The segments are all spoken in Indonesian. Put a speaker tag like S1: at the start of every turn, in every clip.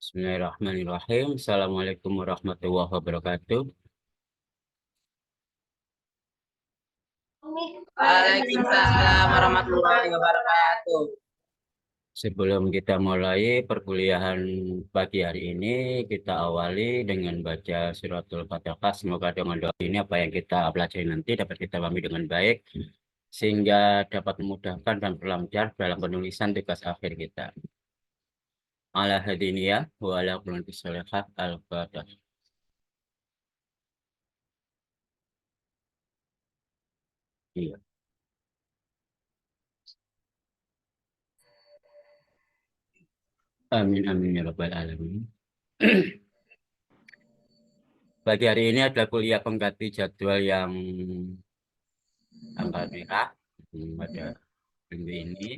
S1: Bismillahirrahmanirrahim. Assalamualaikum warahmatullahi wabarakatuh.
S2: Waalaikumsalam warahmatullahi wabarakatuh.
S1: Sebelum kita mulai perkuliahan pagi hari ini, kita awali dengan baca suratul Fatihah. Semoga dengan doa ini apa yang kita pelajari nanti dapat kita pahami dengan baik, sehingga dapat memudahkan dan berlancar dalam penulisan tugas akhir kita. Ala hadiniyah wa ala kulli sholihat al-Fatihah. Iya. Amin amin ya rabbal alamin. Pagi hari ini adalah kuliah pengganti jadwal yang tanggal merah pada minggu ini,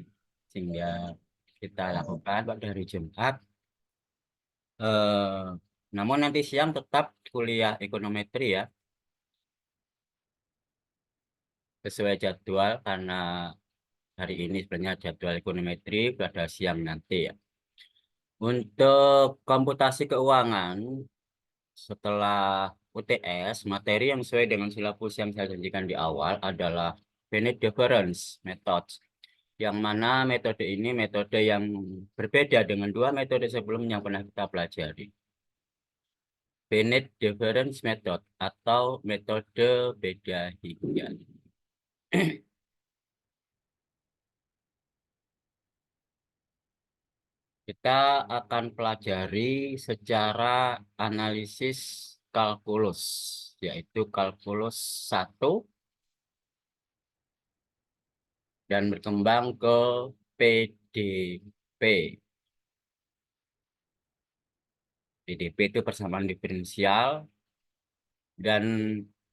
S1: sehingga kita lakukan pada hari Jumat. Eh, Namun nanti siang tetap kuliah ekonometri ya, sesuai jadwal karena hari ini sebenarnya jadwal ekonometri pada siang nanti ya. Untuk komputasi keuangan setelah UTS, materi yang sesuai dengan silabus yang saya janjikan di awal adalah Bennett difference method, yang mana metode ini metode yang berbeda dengan dua metode sebelumnya yang pernah kita pelajari. Bennett difference method atau metode beda hingga. Kita akan pelajari secara analisis kalkulus, yaitu kalkulus 1 dan berkembang ke PDP. PDP itu persamaan diferensial, dan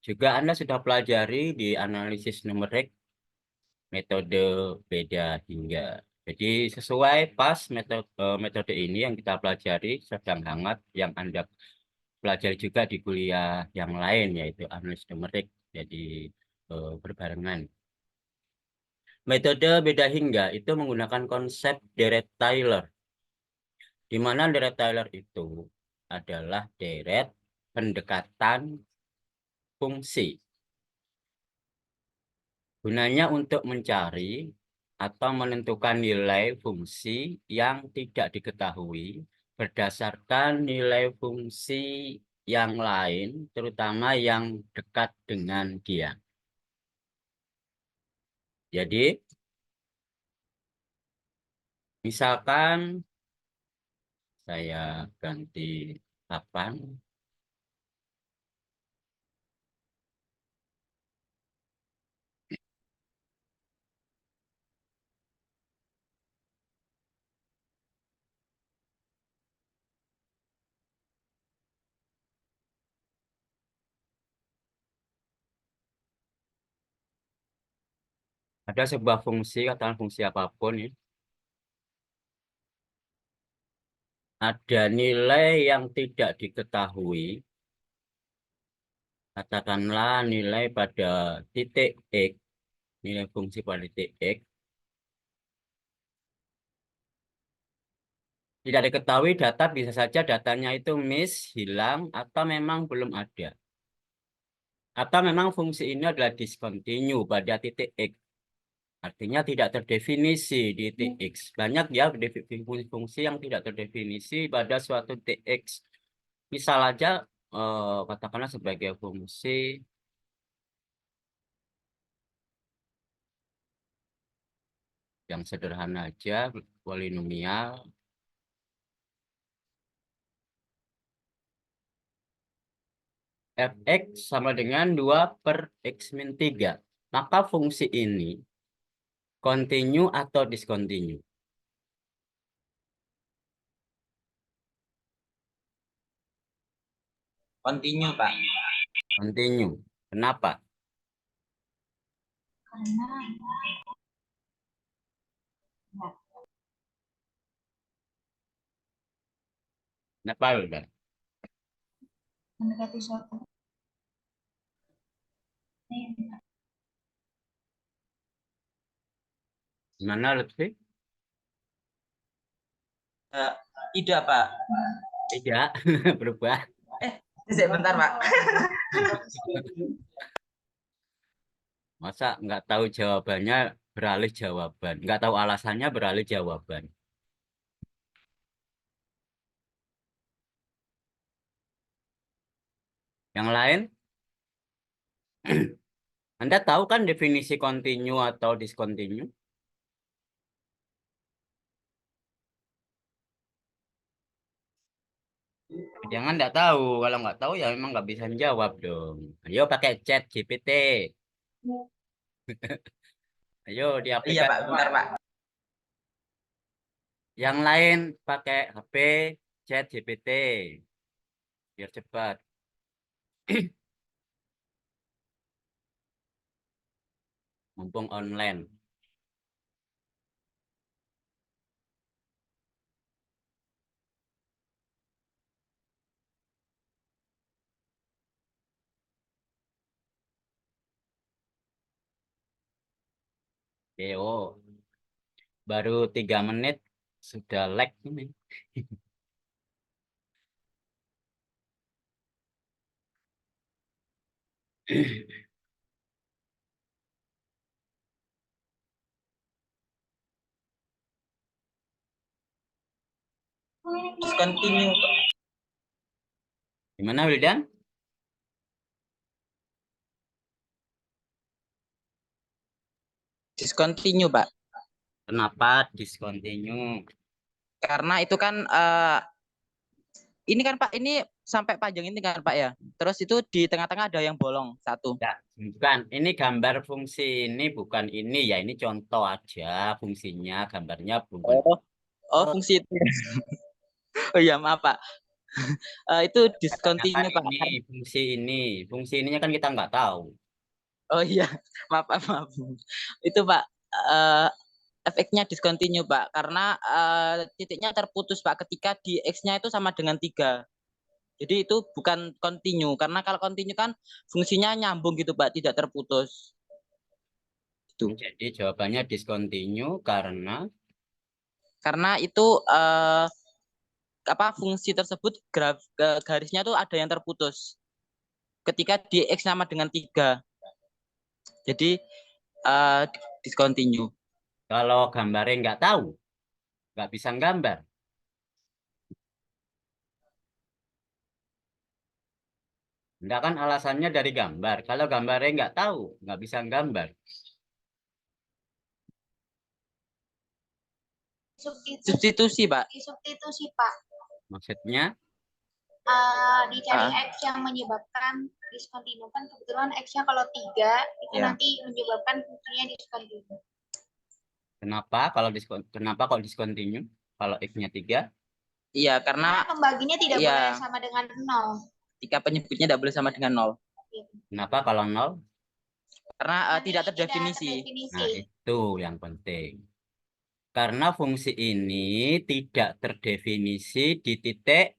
S1: juga Anda sudah pelajari di analisis numerik metode beda hingga. Jadi sesuai pas metode ini yang kita pelajari sedang hangat yang Anda pelajari juga di kuliah yang lain, yaitu analisis numerik. Jadi berbarengan. Metode beda hingga itu menggunakan konsep deret Taylor, di mana deret Taylor itu adalah deret pendekatan fungsi. Gunanya untuk mencari atau menentukan nilai fungsi yang tidak diketahui berdasarkan nilai fungsi yang lain, terutama yang dekat dengan dia. Jadi, misalkan saya ganti 8, ada sebuah fungsi, katakan fungsi apapun ya, ada nilai yang tidak diketahui, katakanlah nilai pada titik X, nilai fungsi pada titik X, tidak diketahui data, bisa saja datanya itu miss, hilang, atau memang belum ada. Atau memang fungsi ini adalah discontinue pada titik X. Artinya tidak terdefinisi di titik X. Banyak ya fungsi-fungsi yang tidak terdefinisi pada suatu titik X. Misal aja katakanlah sebagai fungsi yang sederhana aja, polinomial. Fx sama dengan 2 per X min 3. Maka fungsi ini continue atau discontinue?
S2: Continue, Pak.
S1: Continue. Kenapa?
S3: Karena
S1: Kenapa udah?
S3: mendekati suatu
S1: Gimana Lutfi?
S2: Tidak, Pak.
S1: Tidak, berubah.
S2: Sebentar, Pak.
S1: Masa nggak tahu jawabannya beralih jawaban. Nggak tahu alasannya beralih jawaban. Yang lain, Anda tahu kan definisi continue atau discontinue? Jangan nggak tahu. Kalau nggak tahu ya memang nggak bisa menjawab dong. Ayo pakai chat GPT. Ayo di
S2: Iya, Pak.
S1: aplikasi.
S2: Bentar, Pak.
S1: Yang lain pakai HP chat GPT. Biar cepat. Mumpung online. Oh, baru 3 menit sudah lag ini.
S2: Discontinue, Pak.
S1: Gimana Wildan?
S2: Discontinue, Pak.
S1: Kenapa discontinue?
S2: Karena itu kan ini kan Pak, ini sampai panjang ini kan Pak ya. Terus itu di tengah-tengah ada yang bolong satu.
S1: Ya, bukan. Ini gambar fungsi ini bukan ini ya. Ini contoh aja fungsinya. Gambarnya bukan.
S2: Oh, oh
S1: Oh,
S2: fungsi itu. Oh iya maaf Pak. Itu
S1: saya tanyakan
S2: discontinue Pak.
S1: ini fungsi ini. Fungsi ininya kan kita nggak tahu.
S2: Oh iya, maaf Pak, maaf. Itu Pak, eh, efeknya discontinue Pak, karena titiknya terputus Pak ketika di X-nya itu sama dengan 3. Jadi itu bukan continue, karena kalau continue kan fungsinya nyambung gitu Pak, tidak terputus. Itu.
S1: Jadi jawabannya discontinue karena
S2: Karena itu apa fungsi tersebut garisnya tuh ada yang terputus. Ketika di X sama dengan 3. Jadi uh, discontinue.
S1: kalau gambarnya nggak tahu, nggak bisa gambar. Enggak kan alasannya dari gambar. Kalau gambarnya nggak tahu, nggak bisa gambar.
S2: Substitusi, Pak.
S3: Substitusi, Pak.
S1: Maksudnya,
S3: Dicari
S2: Ah.
S3: X yang menyebabkan discontinue. Kan kebetulan X-nya kalau 3, itu
S2: Ya.
S3: nanti menyebabkan fungsinya discontinue.
S1: kenapa kalau discontinue? Kalau X-nya 3,
S2: Iya,
S3: Karena
S2: karena
S3: pembaginya tidak
S2: Iya.
S3: boleh sama dengan 0.
S2: ketika penyebutnya tidak boleh sama dengan 0.
S1: kenapa kalau 0?
S2: Karena
S3: Nanti
S2: tidak terdefinisi.
S1: Nah, itu yang penting. Karena fungsi ini tidak terdefinisi di titik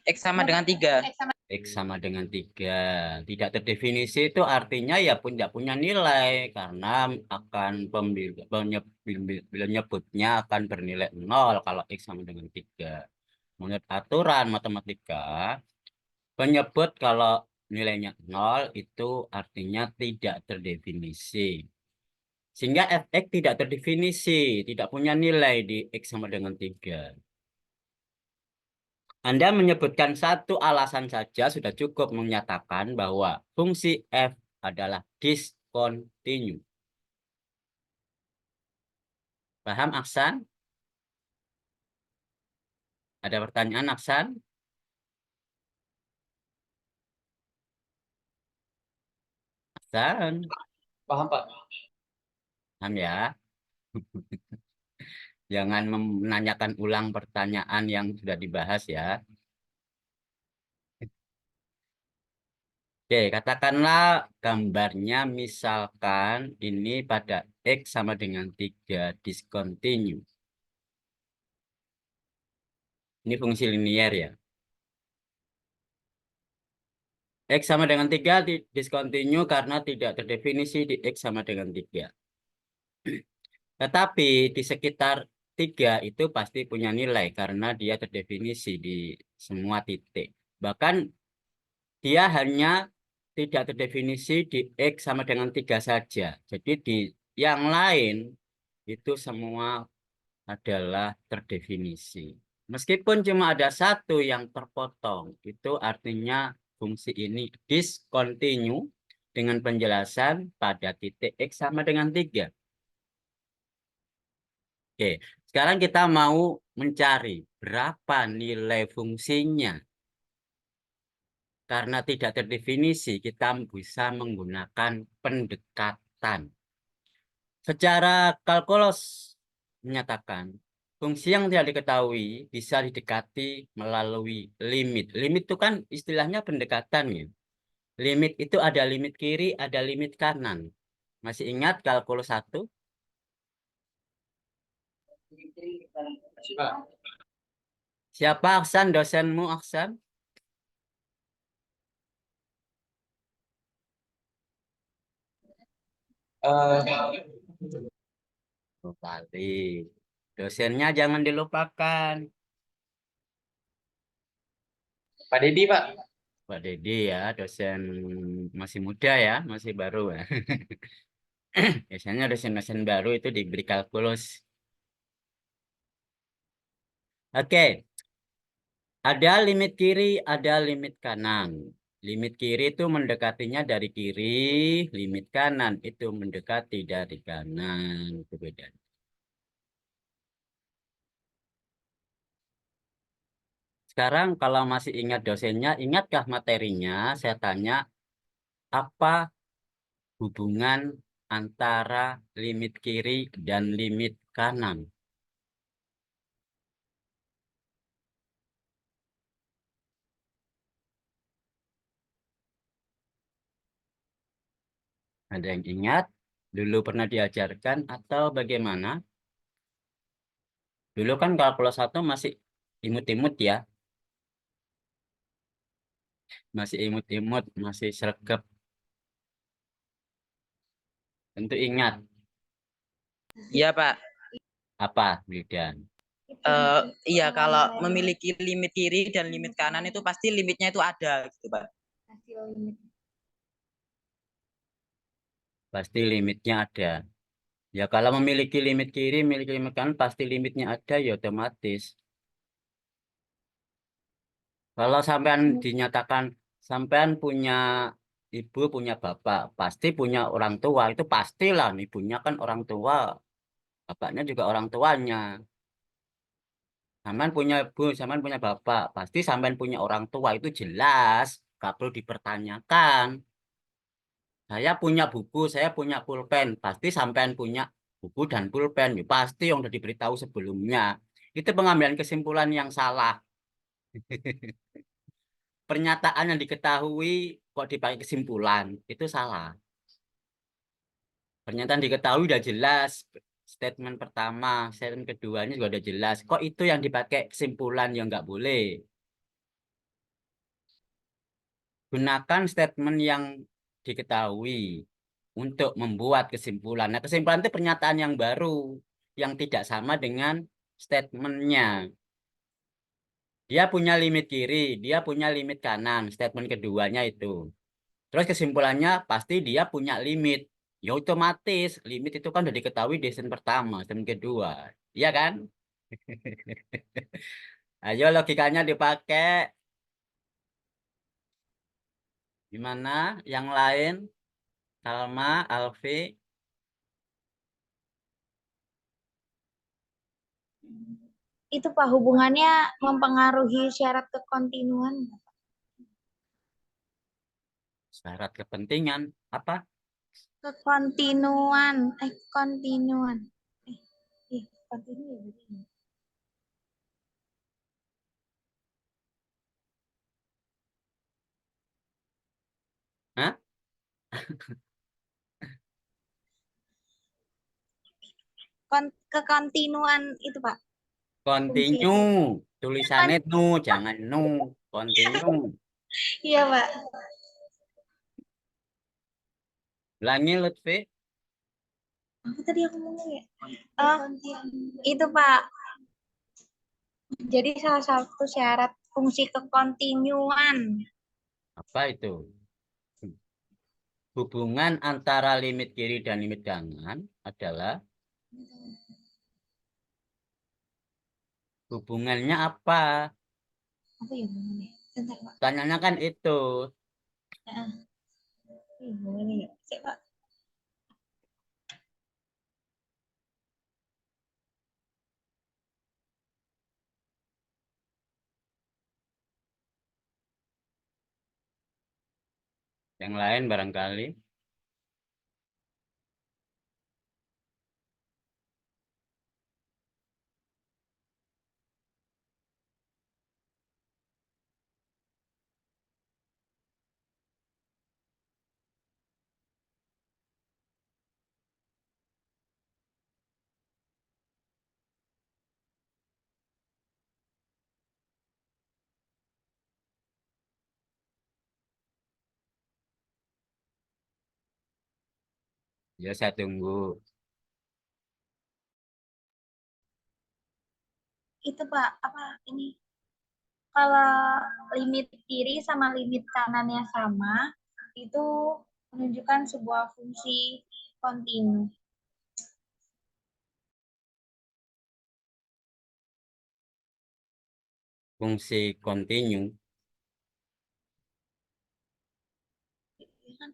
S2: X sama dengan 3.
S3: X sama
S1: X sama dengan 3. Tidak terdefinisi itu artinya ya pun tidak punya nilai. Karena akan penyebutnya akan bernilai 0 kalau X sama dengan 3. Menurut aturan matematika, penyebut kalau nilainya 0 itu artinya tidak terdefinisi. Sehingga fx tidak terdefinisi, tidak punya nilai di X sama dengan 3. Anda menyebutkan satu alasan saja sudah cukup menyatakan bahwa fungsi f adalah discontinue. Paham, Aksan? Ada pertanyaan, Aksan? Aksan?
S2: Paham, Pak.
S1: Paham ya? Jangan menanyakan ulang pertanyaan yang sudah dibahas ya. Oke, katakanlah gambarnya misalkan ini pada X sama dengan 3 discontinue. Ini fungsi linier ya. X sama dengan 3 discontinue karena tidak terdefinisi di X sama dengan 3. Tetapi di sekitar 3 itu pasti punya nilai karena dia terdefinisi di semua titik. Bahkan dia hanya tidak terdefinisi di X sama dengan 3 saja. Jadi di yang lain itu semua adalah terdefinisi. Meskipun cuma ada satu yang terpotong, itu artinya fungsi ini discontinue dengan penjelasan pada titik X sama dengan 3. Oke, sekarang kita mau mencari berapa nilai fungsinya. Karena tidak terdefinisi, kita bisa menggunakan pendekatan. Secara kalkulus menyatakan, fungsi yang tidak diketahui bisa didekati melalui limit. Limit itu kan istilahnya pendekatan ya. Limit itu ada limit kiri, ada limit kanan. Masih ingat kalkulus 1? Siapa Aksan, dosenmu Aksan? Balik. Dosennya jangan dilupakan.
S4: Pak Dedi, Pak.
S1: Pak Dedi ya, dosen masih muda ya, masih baru ya. Biasanya dosen-dosen baru itu diberi kalkulus. Oke, ada limit kiri, ada limit kanan. Limit kiri itu mendekatinya dari kiri, limit kanan itu mendekati dari kanan. Itu beda. Sekarang kalau masih ingat dosennya, ingatkah materinya? Saya tanya, apa hubungan antara limit kiri dan limit kanan? Ada yang ingat? Dulu pernah diajarkan atau bagaimana? Dulu kan kalkulus 1 masih imut-imut ya. Masih imut-imut, masih sregep. Tentu ingat
S2: Iya, Pak.
S1: apa, Wildan?
S2: Iya, kalau memiliki limit kiri dan limit kanan itu pasti limitnya itu ada gitu, Pak.
S3: Hasil limit.
S1: Pasti limitnya ada. Ya kalau memiliki limit kiri, memiliki limit kanan, pasti limitnya ada ya otomatis. Kalau sampean dinyatakan sampean punya ibu, punya bapak, pasti punya orang tua, itu pastilah ibunya kan orang tua, bapaknya juga orang tuanya. Sampean punya ibu, sampean punya bapak, pasti sampean punya orang tua itu jelas, gak perlu dipertanyakan. Saya punya buku, saya punya pulpen, pasti sampean punya buku dan pulpen, ya, pasti yang sudah diberitahu sebelumnya. Itu pengambilan kesimpulan yang salah. Pernyataan yang diketahui kok dipakai kesimpulan, itu salah. Pernyataan diketahui udah jelas, statement pertama, statement keduanya juga udah jelas. Kok itu yang dipakai kesimpulan yang nggak boleh? Gunakan statement yang diketahui untuk membuat kesimpulan. Nah, kesimpulan itu pernyataan yang baru, yang tidak sama dengan statementnya. Dia punya limit kiri, dia punya limit kanan, statement keduanya itu. Terus kesimpulannya pasti dia punya limit. Ya otomatis, limit itu kan udah diketahui di statement pertama, statement kedua. Iya kan? Ayo logikanya dipakai. Gimana? Yang lain? Salma, Alfi?
S3: Itu Pak hubungannya mempengaruhi syarat kekontinuan.
S1: Syarat kepentingan apa?
S3: Kekontinuan, kontinuan. Kontinu ya berarti.
S1: Hah?
S3: Kekontinuan itu Pak.
S1: Continue. Tulisannya nu, jangan nu. Continue.
S3: Iya Pak.
S1: Ulangi Lutfi.
S3: Apa tadi aku ngomong ya? Itu Pak. Jadi salah satu syarat fungsi kekontinuan.
S1: Apa itu? Hubungan antara limit kiri dan limit kanan adalah hubungannya apa?
S3: Apa ya hubungannya? Bentar Pak.
S1: Tanyanya kan itu.
S3: Heeh. Hubungannya ya. Cek Pak.
S1: Yang lain barangkali. Ya, saya tunggu.
S3: Itu Pak, apa ini? Kalau limit kiri sama limit kanannya sama, itu menunjukkan sebuah fungsi kontinu.
S1: Fungsi kontinu.
S3: Ya kan?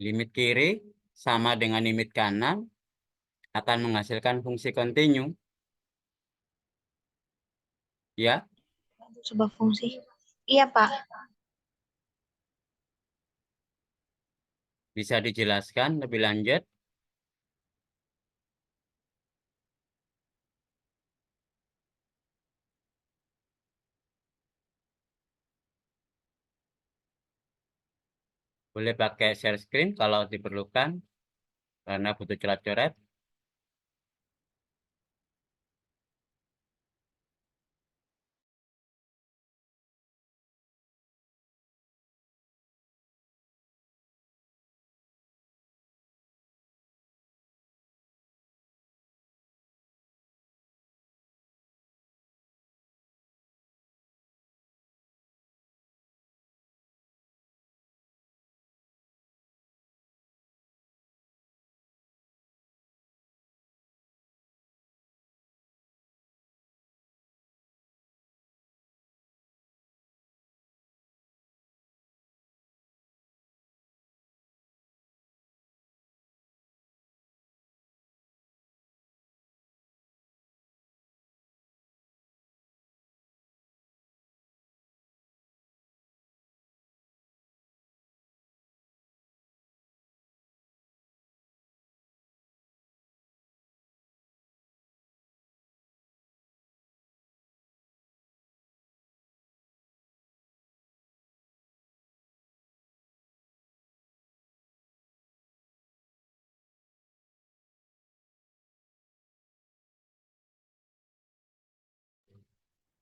S1: Limit kiri sama dengan limit kanan akan menghasilkan fungsi kontinu. Ya,
S3: Itu sebuah fungsi. Iya Pak.
S1: bisa dijelaskan lebih lanjut. Boleh pakai share screen kalau diperlukan karena butuh coret-coret.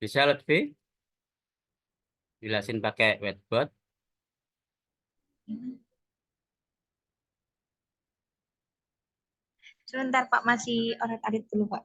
S1: Bisa Lutfi jelasin pakai whiteboard.
S3: Sebentar Pak, masih oret-arit dulu Pak.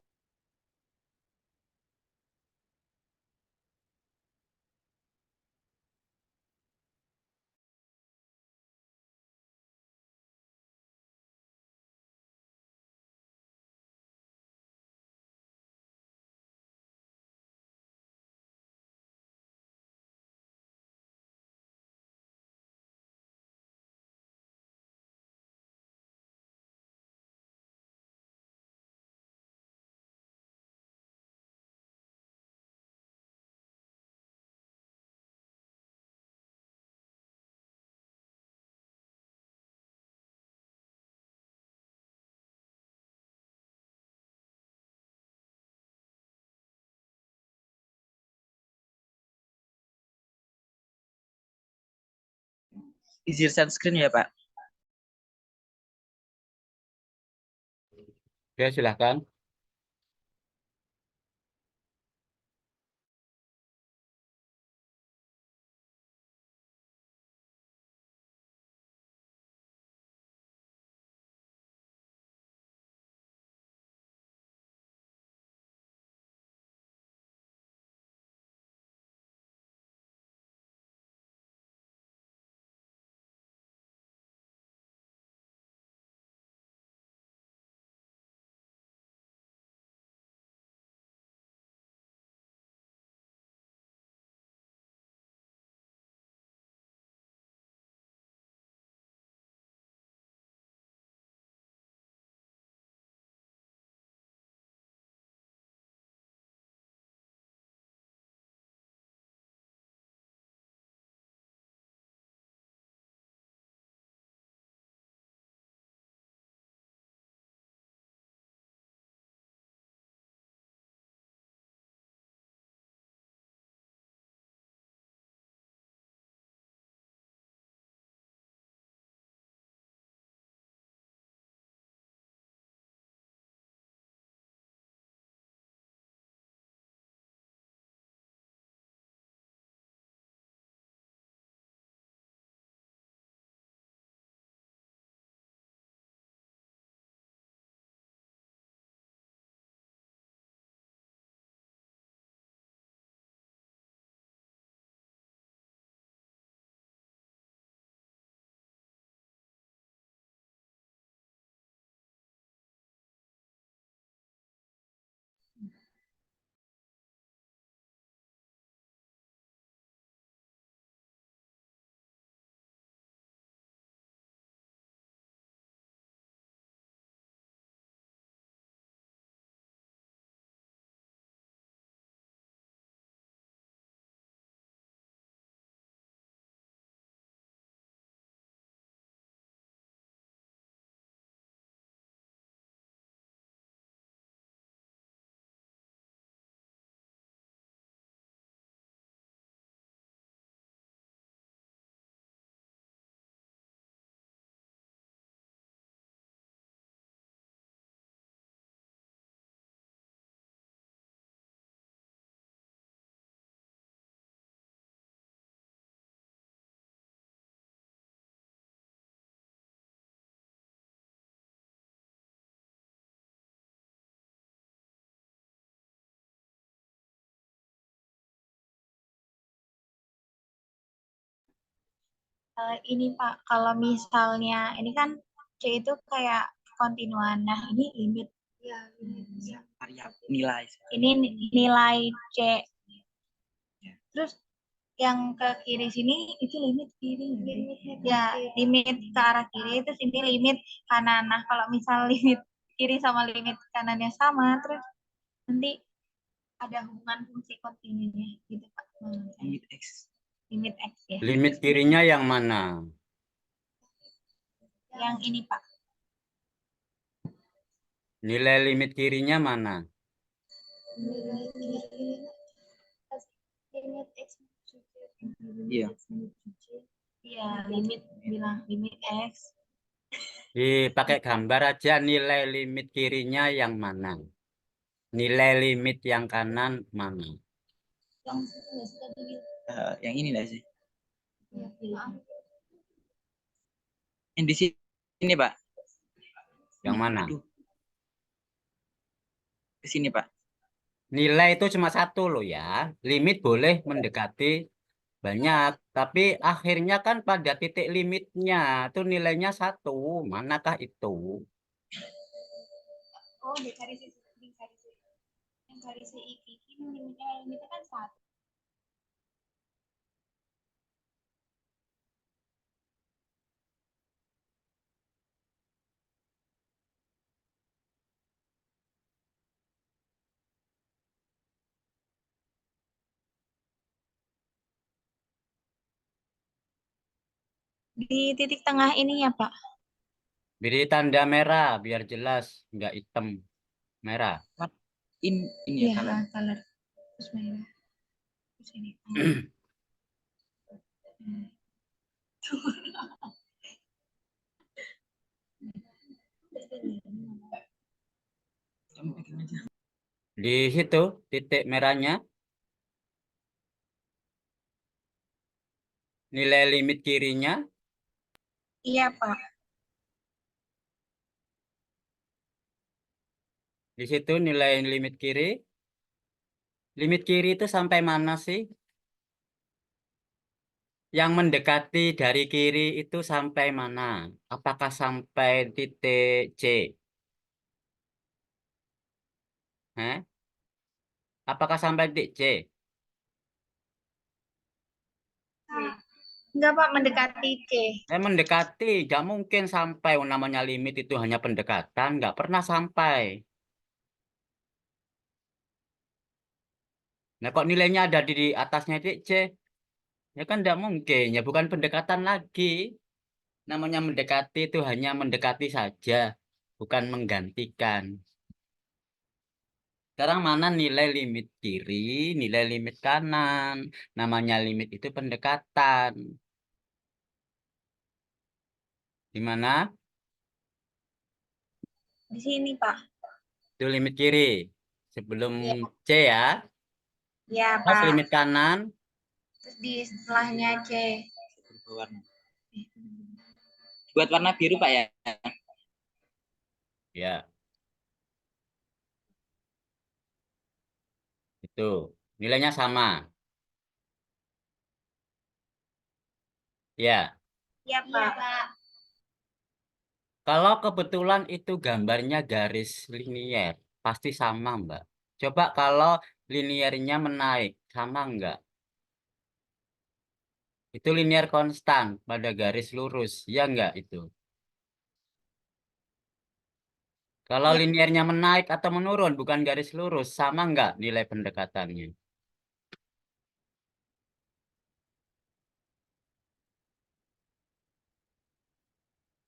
S2: Izin share screen ya Pak.
S1: Ya, silahkan.
S3: Ini Pak, kalau misalnya ini kan C itu kayak kontinuan. Nah, ini limit. Ya,
S2: Nilai.
S3: ini nilai C. Terus yang ke kiri sini itu limit kiri. Ya, limit ke arah kiri, terus ini limit kanan. Nah, kalau misal limit kiri sama limit kanannya sama, terus nanti ada hubungan fungsi kontinunya gitu Pak.
S2: Limit X.
S3: Limit X ya.
S1: Limit kirinya yang mana?
S3: Yang ini Pak.
S1: Nilai limit kirinya mana?
S3: Limit X.
S2: Iya.
S3: Iya, limit bilang limit X.
S1: Dipakai gambar aja nilai limit kirinya yang mana? Nilai limit yang kanan mana?
S2: Yang ini nggak sih?
S3: Maaf.
S2: Yang di sini Pak.
S1: Yang mana?
S2: Aduh. Ke sini Pak.
S1: Nilai itu cuma satu loh ya. Limit boleh mendekati banyak, tapi akhirnya kan pada titik limitnya itu nilainya satu. Manakah itu?
S3: Oh, di garis yang garis ini limitnya kan satu. Di titik tengah ini ya Pak.
S1: Beri tanda merah biar jelas, nggak hitam merah.
S2: Ini ya
S3: Iya,
S2: kalian.
S3: color. Terus merah. Terus ini.
S2: Kamu pegang aja.
S1: Di situ titik merahnya nilai limit kirinya.
S3: Iya Pak.
S1: Di situ nilai limit kiri. Limit kiri itu sampai mana sih? Yang mendekati dari kiri itu sampai mana? Apakah sampai titik C? Eh? Apakah sampai titik C?
S3: Enggak Pak, mendekati C.
S1: Mendekati, nggak mungkin sampai. Namanya limit itu hanya pendekatan, nggak pernah sampai. Nah, kok nilainya ada di atasnya titik C? Ya kan nggak mungkin, ya bukan pendekatan lagi. Namanya mendekati itu hanya mendekati saja, bukan menggantikan. Sekarang mana nilai limit kiri, nilai limit kanan. Namanya limit itu pendekatan. Di mana?
S3: Di sini Pak.
S1: Itu limit kiri. Sebelum
S3: Iya.
S1: C ya.
S3: Iya
S1: Terus
S3: Pak.
S1: limit kanan.
S3: Terus di setelahnya C.
S2: Warna. Buat warna biru Pak ya.
S1: Ya, itu. Nilainya sama. Ya.
S3: Iya Pak.
S1: Kalau kebetulan itu gambarnya garis linier, pasti sama, Mbak. Coba kalau liniernya menaik, sama enggak? Itu linier konstan pada garis lurus, ya enggak itu? Kalau
S3: Iya.
S1: liniernya menaik atau menurun, bukan garis lurus, sama enggak nilai pendekatannya?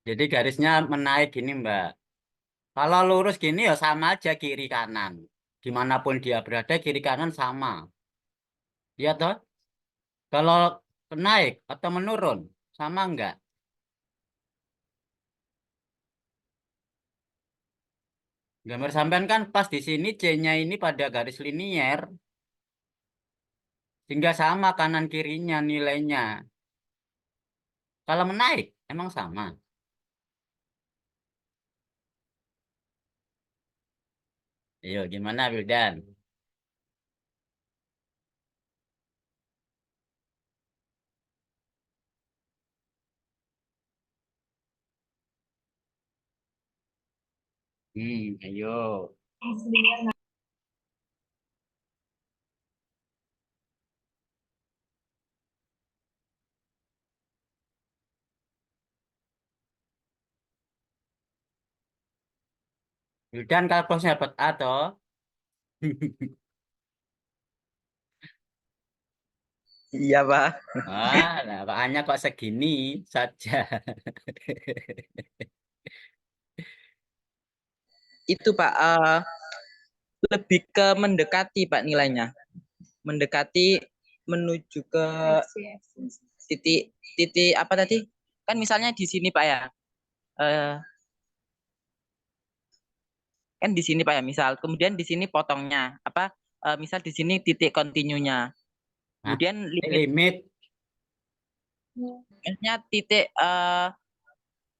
S1: Jadi garisnya menaik gini, Mbak. Kalau lurus gini ya sama aja kiri kanan. Dimanapun dia berada, kiri kanan sama. Iya toh? Kalau naik atau menurun, sama enggak? Gambar sampean kan pas di sini C-nya ini pada garis linier. Sehingga sama kanan kirinya nilainya. Kalau menaik, emang sama. Ayo, gimana Wildan? Ayo. Yudan kalkulusnya dapat A toh.
S2: Iya, Pak.
S1: Wah, nah, A-nya kok segini saja.
S2: Itu Pak, lebih ke mendekati Pak nilainya. Mendekati menuju ke titik titik apa tadi? Kan misalnya di sini Pak ya. Eh, kan di sini Pak ya, misal. Kemudian di sini potongnya apa? Misal di sini titik kontinunya.
S1: Hah?
S2: Kemudian
S1: Limit.
S2: limitnya titik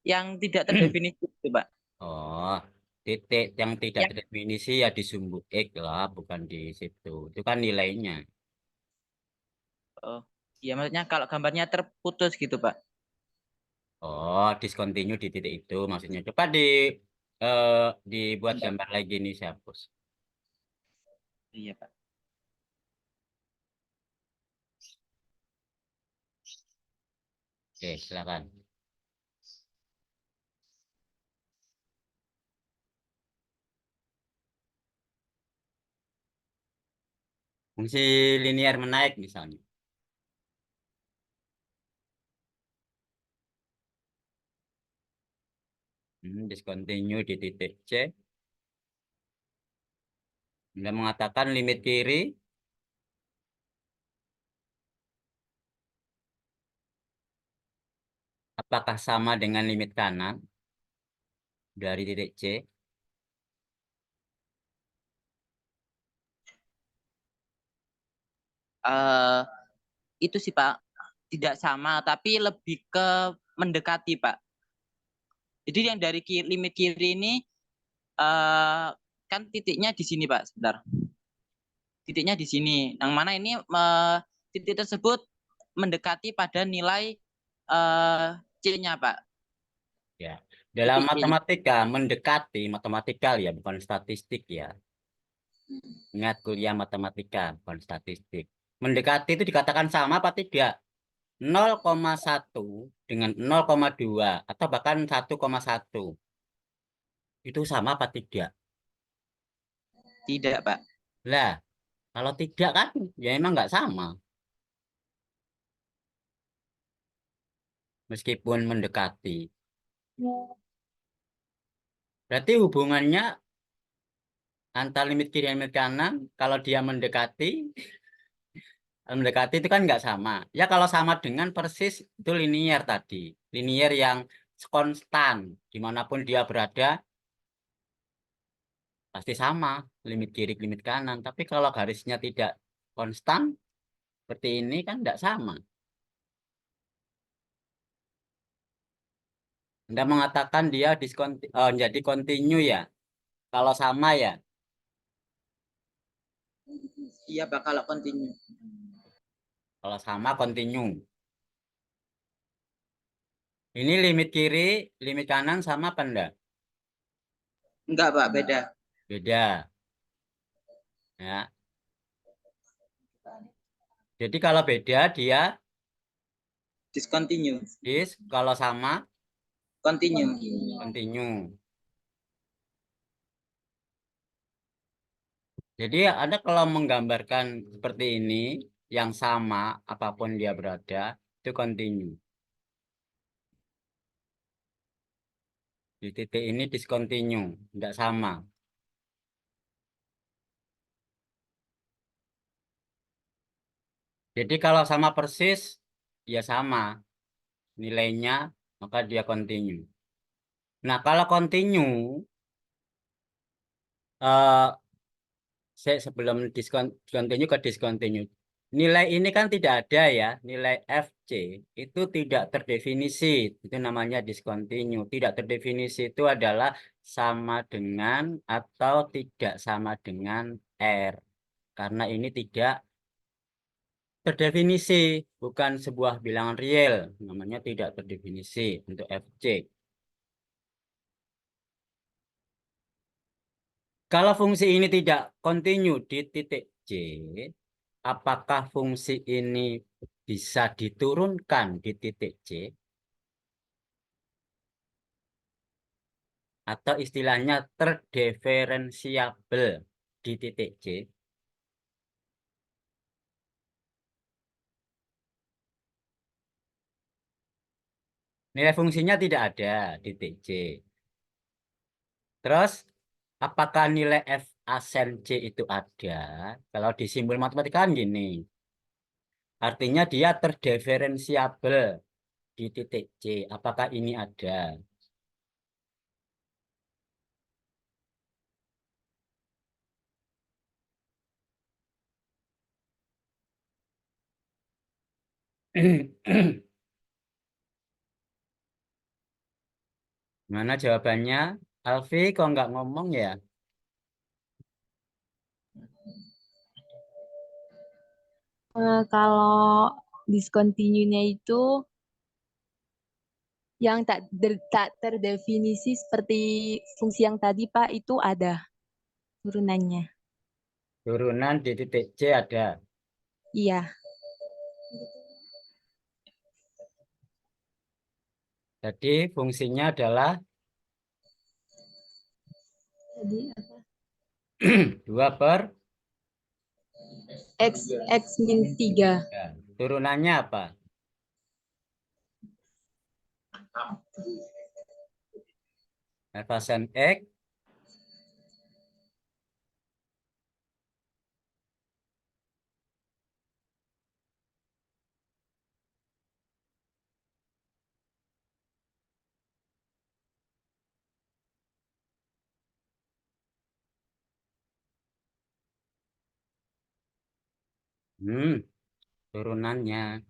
S2: yang tidak terdefinisi itu Pak.
S1: Oh, titik yang tidak
S2: Yang
S1: terdefinisi ya di sumbu X lah, bukan di situ. Itu kan nilainya.
S2: oh, ya maksudnya kalau gambarnya terputus gitu Pak.
S1: Oh, discontinue di titik itu maksudnya. Coba eh, dibuat gambar lagi nih, saya hapus.
S2: Iya Pak.
S1: Oke, silakan. Fungsi linear menaik misalnya. Discontinue di titik C. Anda mengatakan limit kiri apakah sama dengan limit kanan dari titik C?
S2: Eh itu sih Pak, tidak sama tapi lebih ke mendekati Pak. Jadi yang dari limit kiri ini kan titiknya di sini Pak, sebentar. Titiknya di sini. Yang mana ini titik tersebut mendekati pada nilai C-nya Pak.
S1: Ya, dalam
S2: Titik C-nya.
S1: matematika mendekati matematikal ya, bukan statistik ya. Ingat kuliah matematika, bukan statistik. Mendekati itu dikatakan sama apa tidak? 0,1 dengan 0,2 atau bahkan 1,1. Itu sama apa tidak?
S2: Tidak Pak.
S1: Lah, kalau tidak kan ya emang nggak sama. Meskipun mendekati. Berarti hubungannya antara limit kiri dan limit kanan, kalau dia mendekati itu kan nggak sama. Ya kalau sama dengan persis itu linier tadi. Linier yang konstan. Dimanapun dia berada, pasti sama. Limit kiri, limit kanan. Tapi kalau garisnya tidak konstan, seperti ini kan nggak sama. Anda mengatakan dia jadi continue ya. Kalau sama ya.
S2: Iya Pak, kalau continue.
S1: Kalau sama continue. Ini limit kiri, limit kanan sama apa enggak?
S2: Enggak Pak, beda.
S1: Beda. Ya. Jadi kalau beda dia
S2: Discontinue.
S1: kalau sama
S2: Continue.
S1: continue. Jadi Anda kalau menggambarkan seperti ini yang sama apapun dia berada itu continue. Di titik ini discontinue, enggak sama. Jadi kalau sama persis ya sama nilainya maka dia continue. Nah, kalau continue sebelum discontinue ke discontinue. Nilai ini kan tidak ada ya, nilai FC itu tidak terdefinisi, itu namanya discontinue. Tidak terdefinisi itu adalah sama dengan atau tidak sama dengan R. Karena ini tidak terdefinisi, bukan sebuah bilangan real, namanya tidak terdefinisi untuk FC. Kalau fungsi ini tidak kontinu di titik C, apakah fungsi ini bisa diturunkan di titik C? Atau istilahnya terdiferensiabel di titik C? Nilai fungsinya tidak ada di titik C. Terus, apakah nilai F asen C itu ada? Kalau di simbol matematika kan gini. Artinya dia terdiferensiabel di titik C. Apakah ini ada? Mana jawabannya? Alfi, kok nggak ngomong ya?
S5: Kalau discontinue-nya itu yang tak terdefinisi seperti fungsi yang tadi, Pak, itu ada turunannya.
S1: Turunan di titik C ada.
S5: Iya.
S1: Jadi fungsinya adalah
S5: Tadi apa?
S1: 2 per
S5: X min 3.
S1: ya. Turunannya apa? F asen X turunannya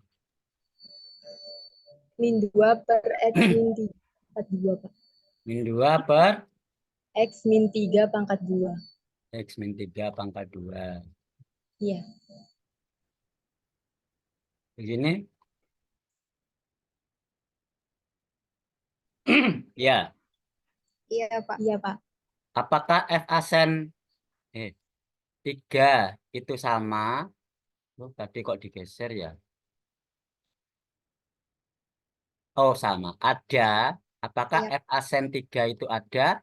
S5: Min 2 per X min 3 pangkat 2, Pak.
S1: min 2 per
S5: X min 3 pangkat 2.
S1: X min 3 pangkat 2.
S5: Iya.
S1: Begini? Ya.
S3: Iya, Pak.
S5: Iya, Pak.
S1: Apakah F asen 3 itu sama? Oh, tadi kok digeser ya? Oh, sama. Ada. Apakah
S3: Iya.
S1: F asen 3 itu ada?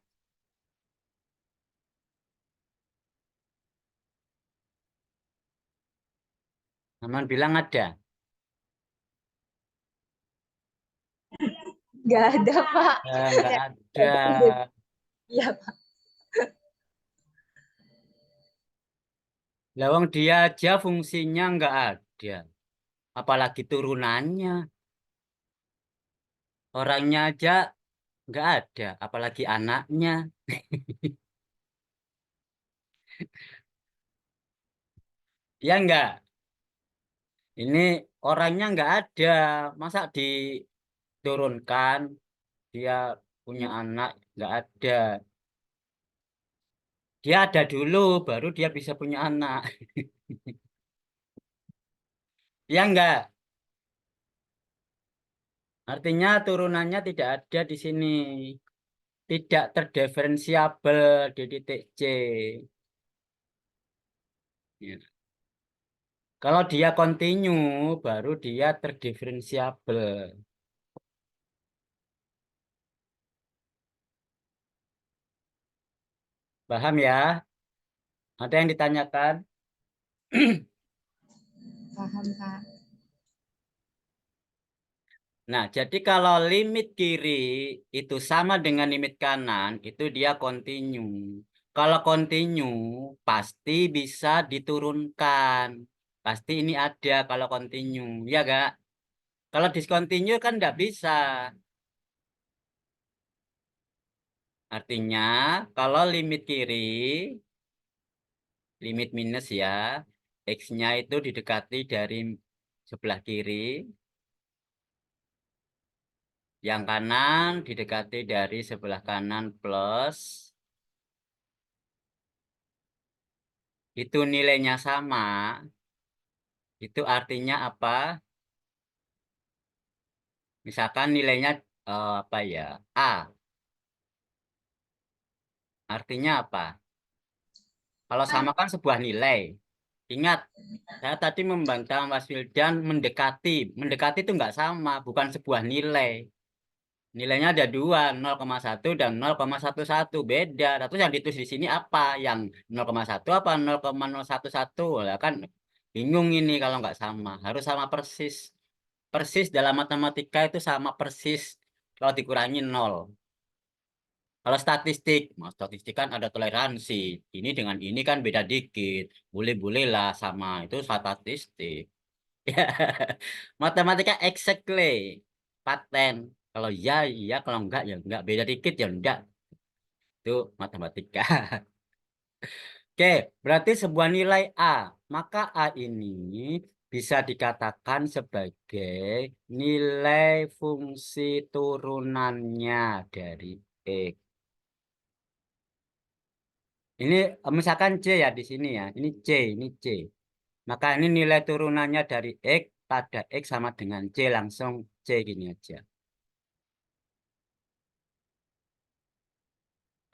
S1: Aman bilang ada.
S5: Nggak ada, Pak.
S1: Enggak ada.
S5: Iya, Pak.
S1: Lawang dia aja fungsinya enggak ada. Apalagi turunannya. Orangnya aja enggak ada. Apalagi anaknya. Ya enggak? Ini orangnya enggak ada. Masa diturunkan? Dia punya anak enggak ada. Dia ada dulu, baru dia bisa punya anak. Ya enggak? Artinya turunannya tidak ada di sini. Tidak terdiferensiabel di titik C. Ya. Kalau dia kontinu, baru dia terdiferensiabel. Paham ya? Ada yang ditanyakan?
S3: Paham, Pak.
S1: Nah, jadi kalau limit kiri itu sama dengan limit kanan, itu dia kontinu. Kalau kontinu, pasti bisa diturunkan. Pasti ini ada kalau kontinu, ya gak? Kalau diskontinu kan nggak bisa. Artinya, kalau limit kiri, limit minus ya, X-nya itu didekati dari sebelah kiri, yang kanan didekati dari sebelah kanan plus, itu nilainya sama, itu artinya apa? Misalkan nilainya apa ya? A. Artinya apa? Kalau sama kan sebuah nilai. Ingat, saya tadi membantah Mas Wildan mendekati. Mendekati itu nggak sama, bukan sebuah nilai. Nilainya ada dua, 0,1 dan 0,11. Beda. Terus yang ditulis di sini apa? Yang 0,1 apa 0,011? Lah kan bingung ini kalau nggak sama. Harus sama persis. Persis dalam matematika itu sama persis kalau dikurangi 0. Kalau statistik, statistik kan ada toleransi. Ini dengan ini kan beda dikit. Boleh-boleh lah sama. Itu statistik. Matematika exactly. Paten. Kalau ya, iya. Kalau enggak, ya enggak. Beda dikit, ya enggak. Itu matematika. Oke, berarti sebuah nilai A. Maka A ini bisa dikatakan sebagai nilai fungsi turunannya dari X. Ini misalkan C ya di sini ya. Ini C, ini C. Maka ini nilai turunannya dari X pada X sama dengan C. Langsung C gini aja.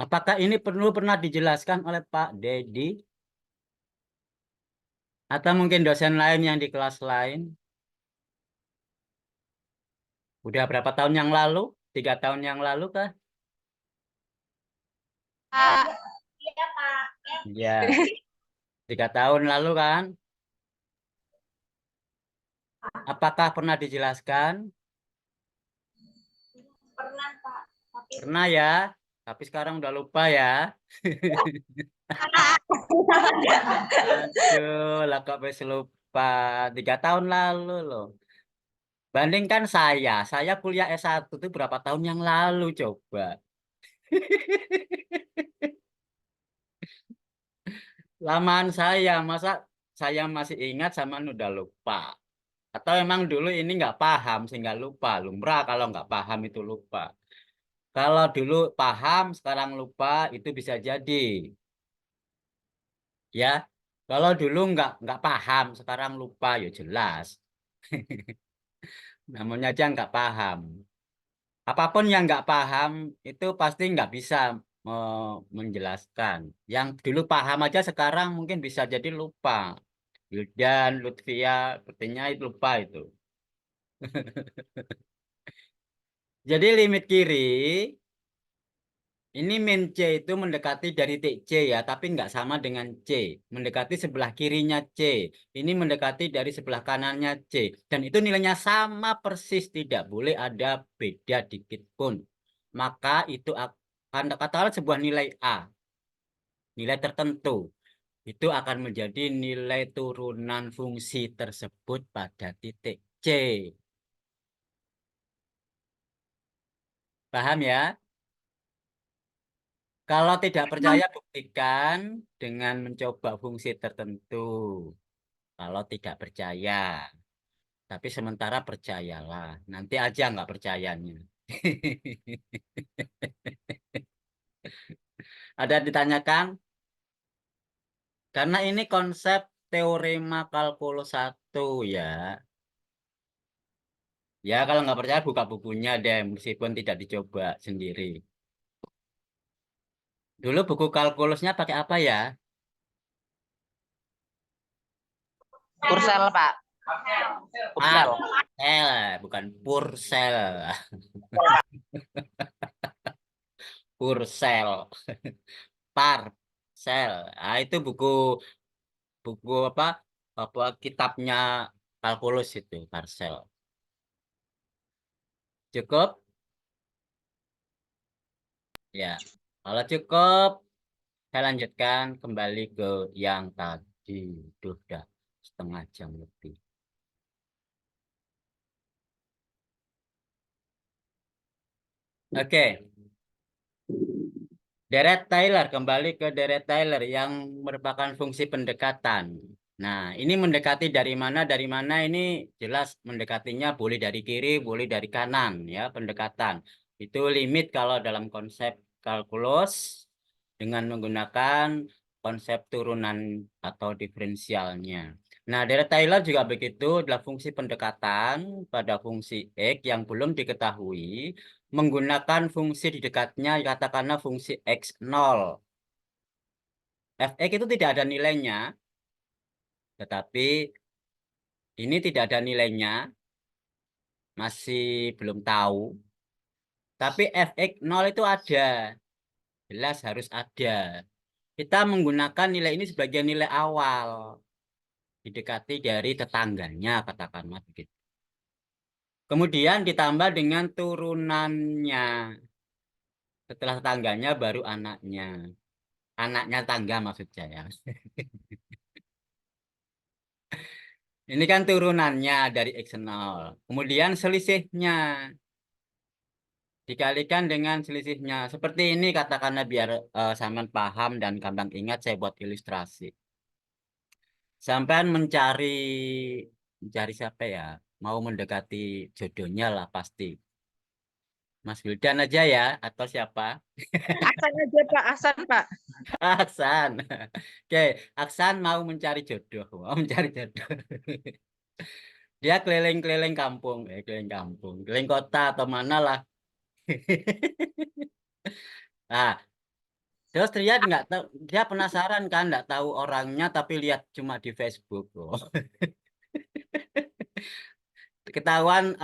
S1: Apakah ini perlu pernah dijelaskan oleh Pak Dedi? Atau mungkin dosen lain yang di kelas lain? Udah berapa tahun yang lalu? 3 tahun yang lalu kah?
S3: Pak. Iya, Pak.
S1: Ya, 3 tahun lalu kan? Apakah pernah dijelaskan?
S3: Pernah, Pak. Tapi
S1: Pernah ya, tapi sekarang udah lupa ya. Aduh, lah kok bisa lupa. 3 tahun lalu loh. Bandingkan saya kuliah S1 itu berapa tahun yang lalu coba. Lamaan saya, masa saya masih ingat sama udah lupa. Atau emang dulu ini nggak paham sehingga lupa. Lumrah kalau nggak paham itu lupa. Kalau dulu paham, sekarang lupa, itu bisa jadi. Ya, kalau dulu nggak paham, sekarang lupa, ya jelas. Namanya aja nggak paham. Apapun yang nggak paham, itu pasti nggak bisa menjelaskan. Yang dulu paham aja sekarang mungkin bisa jadi lupa. Wildan, Lutfia, sepertinya itu lupa itu. Jadi limit kiri, ini min C itu mendekati dari titik C ya, tapi nggak sama dengan C. Mendekati sebelah kirinya C. Ini mendekati dari sebelah kanannya C. Dan itu nilainya sama persis, tidak boleh ada beda dikit pun. Maka itu akan katakanlah sebuah nilai A, nilai tertentu. Itu akan menjadi nilai turunan fungsi tersebut pada titik C. Paham ya? Kalau tidak percaya, buktikan dengan mencoba fungsi tertentu. Kalau tidak percaya, tapi sementara percayalah. Nanti aja nggak percayanya. Ada ditanyakan? Karena ini konsep teorema kalkulus 1 ya. Ya kalau nggak percaya buka bukunya deh, meskipun tidak dicoba sendiri. Dulu buku kalkulusnya pakai apa ya?
S2: Pursel, Pak. Pursel.
S1: Bukan Purcell. Purcell. Parcel. Ah, itu buku buku apa kitabnya kalkulus itu Parcel. Cukup? Ya. Kalau cukup, saya lanjutkan kembali ke yang tadi. Itu udah 1/2 jam lebih. Oke. Deret Taylor, kembali ke deret Taylor yang merupakan fungsi pendekatan. Nah, ini mendekati dari mana? Dari mana ini jelas mendekatinya boleh dari kiri, boleh dari kanan ya, pendekatan. Itu limit kalau dalam konsep kalkulus dengan menggunakan konsep turunan atau diferensialnya. Nah, deret Taylor juga begitu, adalah fungsi pendekatan pada fungsi X yang belum diketahui menggunakan fungsi di dekatnya, katakanlah fungsi X0. Fx itu tidak ada nilainya, tetapi ini tidak ada nilainya, masih belum tahu. Tapi Fx 0 itu ada, jelas harus ada. Kita menggunakan nilai ini sebagai nilai awal, didekati dari tetangganya, katakanlah begitu. Kemudian ditambah dengan turunannya. Setelah tetangganya baru anaknya. Anaknya tangga maksud saya. Ini kan turunannya dari X0. Kemudian selisihnya. Dikalikan dengan selisihnya. Seperti ini katakanlah biar sampean paham dan gampang ingat, saya buat ilustrasi. Sampean mencari siapa ya? Mau mendekati jodohnya lah pasti. Mas Wildan aja ya, atau siapa?
S2: Aksan aja Pak, Aksan Pak.
S1: Aksan. Oke, Aksan mau mencari jodoh. Mau mencari jodoh. Dia keliling-keliling kampung. Keliling kampung. Keliling kota atau mana lah. Nah, terus nggak tahu, dia penasaran kan, nggak tahu orangnya tapi lihat cuma di Facebook. Oh. Ketahuan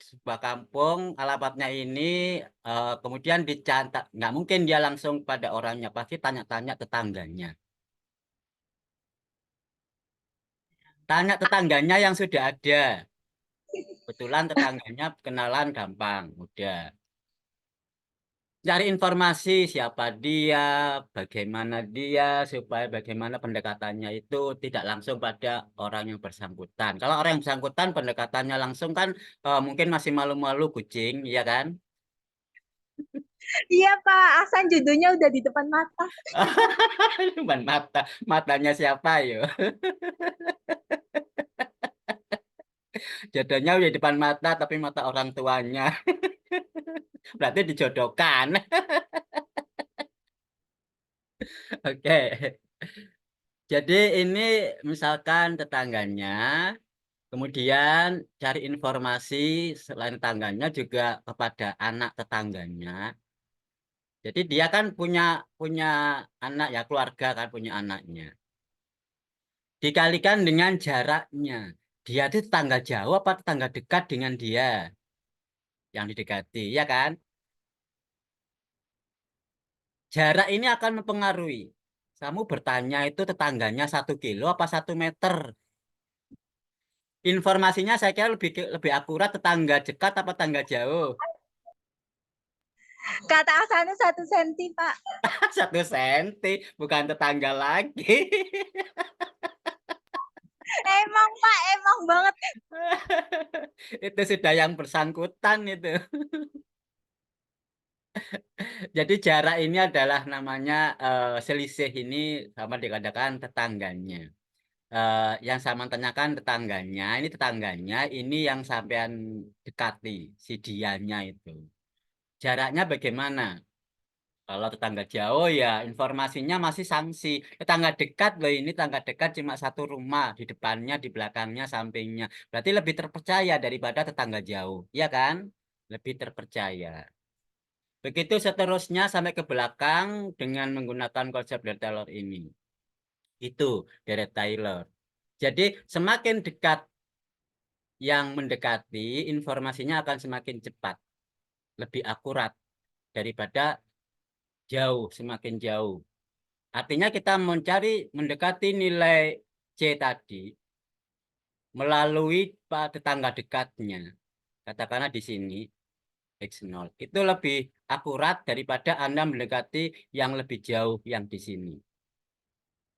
S1: sebuah kampung, alamatnya ini, kemudian dicantak. Nggak mungkin dia langsung pada orangnya, pasti tanya-tanya tetangganya. Tanya tetangganya yang sudah ada. Kebetulan tetangganya kenalan gampang, udah. Cari informasi siapa dia, bagaimana dia, supaya bagaimana pendekatannya itu tidak langsung pada orang yang bersangkutan. Kalau orang yang bersangkutan pendekatannya langsung kan mungkin masih malu-malu kucing, ya kan?
S5: Iya Pak, Aksan jodohnya udah di depan mata.
S1: Cuman matanya siapa yo? Jodohnya udah di depan mata tapi mata orang tuanya. Berarti dijodohkan. Oke. Jadi ini misalkan tetangganya, kemudian cari informasi selain tetangganya juga kepada anak tetangganya. Jadi dia kan punya anak ya, keluarga kan punya anaknya. Dikalikan dengan jaraknya. Dia itu tetangga jauh apa tetangga dekat dengan dia yang didekati, ya kan? Jarak ini akan mempengaruhi. Kamu bertanya itu tetangganya 1 kilo apa 1 meter? Informasinya saya kira lebih akurat tetangga dekat apa tetangga jauh.
S5: Kata Aksan 1 senti Pak.
S1: 1 senti, bukan tetangga lagi.
S5: Emang Pak, emang banget.
S1: Itu sudah yang bersangkutan itu. Jadi jarak ini adalah namanya selisih ini sama dikatakan tetangganya. Yang sama tanyakan tetangganya, ini yang sampean dekati, si dianya itu. Jaraknya bagaimana? Kalau tetangga jauh ya informasinya masih sanksi. Tetangga dekat loh, ini tetangga dekat cuma 1 rumah, di depannya, di belakangnya, sampingnya. Berarti lebih terpercaya daripada tetangga jauh, ya kan? Lebih terpercaya. Begitu seterusnya sampai ke belakang dengan menggunakan konsep Deret Taylor ini. Itu Deret Taylor. Jadi semakin dekat yang mendekati, informasinya akan semakin cepat, lebih akurat daripada jauh, semakin jauh. Artinya kita mendekati nilai C tadi melalui tetangga dekatnya. Katakanlah di sini X0. Itu lebih akurat daripada Anda mendekati yang lebih jauh yang di sini.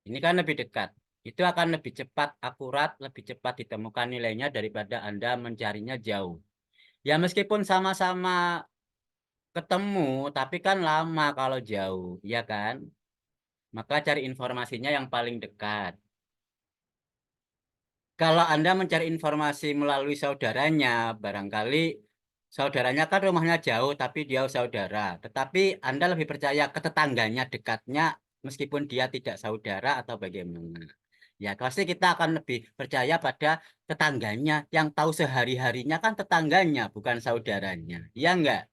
S1: Ini kan lebih dekat. Itu akan lebih cepat, akurat, lebih cepat ditemukan nilainya daripada Anda mencarinya jauh. Ya meskipun sama-sama ketemu, tapi kan lama kalau jauh, ya kan? Maka cari informasinya yang paling dekat. Kalau Anda mencari informasi melalui saudaranya, barangkali saudaranya kan rumahnya jauh, tapi dia saudara. Tetapi Anda lebih percaya ke tetangganya dekatnya, meskipun dia tidak saudara atau bagaimana. Ya, pasti kita akan lebih percaya pada tetangganya, yang tahu sehari-harinya kan tetangganya, bukan saudaranya. Iya enggak?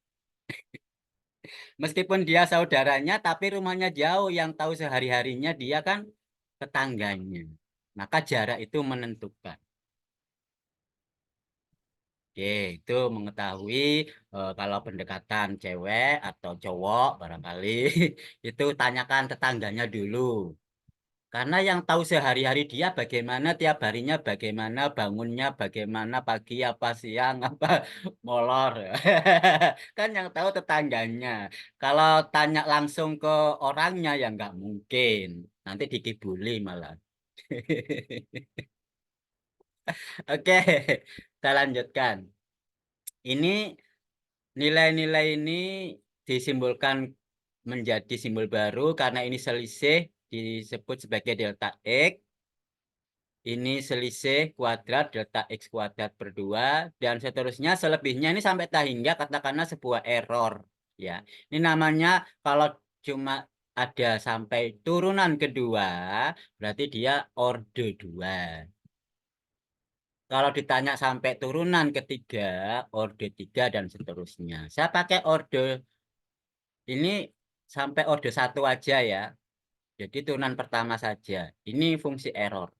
S1: Meskipun dia saudaranya, tapi rumahnya jauh. Yang tahu sehari-harinya dia kan tetangganya. Maka jarak itu menentukan. Oke, itu mengetahui kalau pendekatan cewek atau cowok barangkali itu tanyakan tetangganya dulu. Karena yang tahu sehari-hari dia bagaimana tiap harinya, bagaimana bangunnya, bagaimana pagi apa siang apa molor. Kan yang tahu tetangganya. Kalau tanya langsung ke orangnya ya nggak mungkin. Nanti dikibuli malah. Oke, kita lanjutkan. Ini nilai-nilai ini disimbolkan menjadi simbol baru karena ini selisih disebut sebagai delta X. Ini selisih kuadrat delta X kuadrat per 2 dan seterusnya selebihnya ini sampai hingga katakanlah sebuah error ya. Ini namanya kalau cuma ada sampai turunan kedua berarti dia orde 2. Kalau ditanya sampai turunan ketiga, orde 3 dan seterusnya. Saya pakai orde ini sampai orde 1 aja ya. Jadi turunan pertama saja. Ini fungsi error.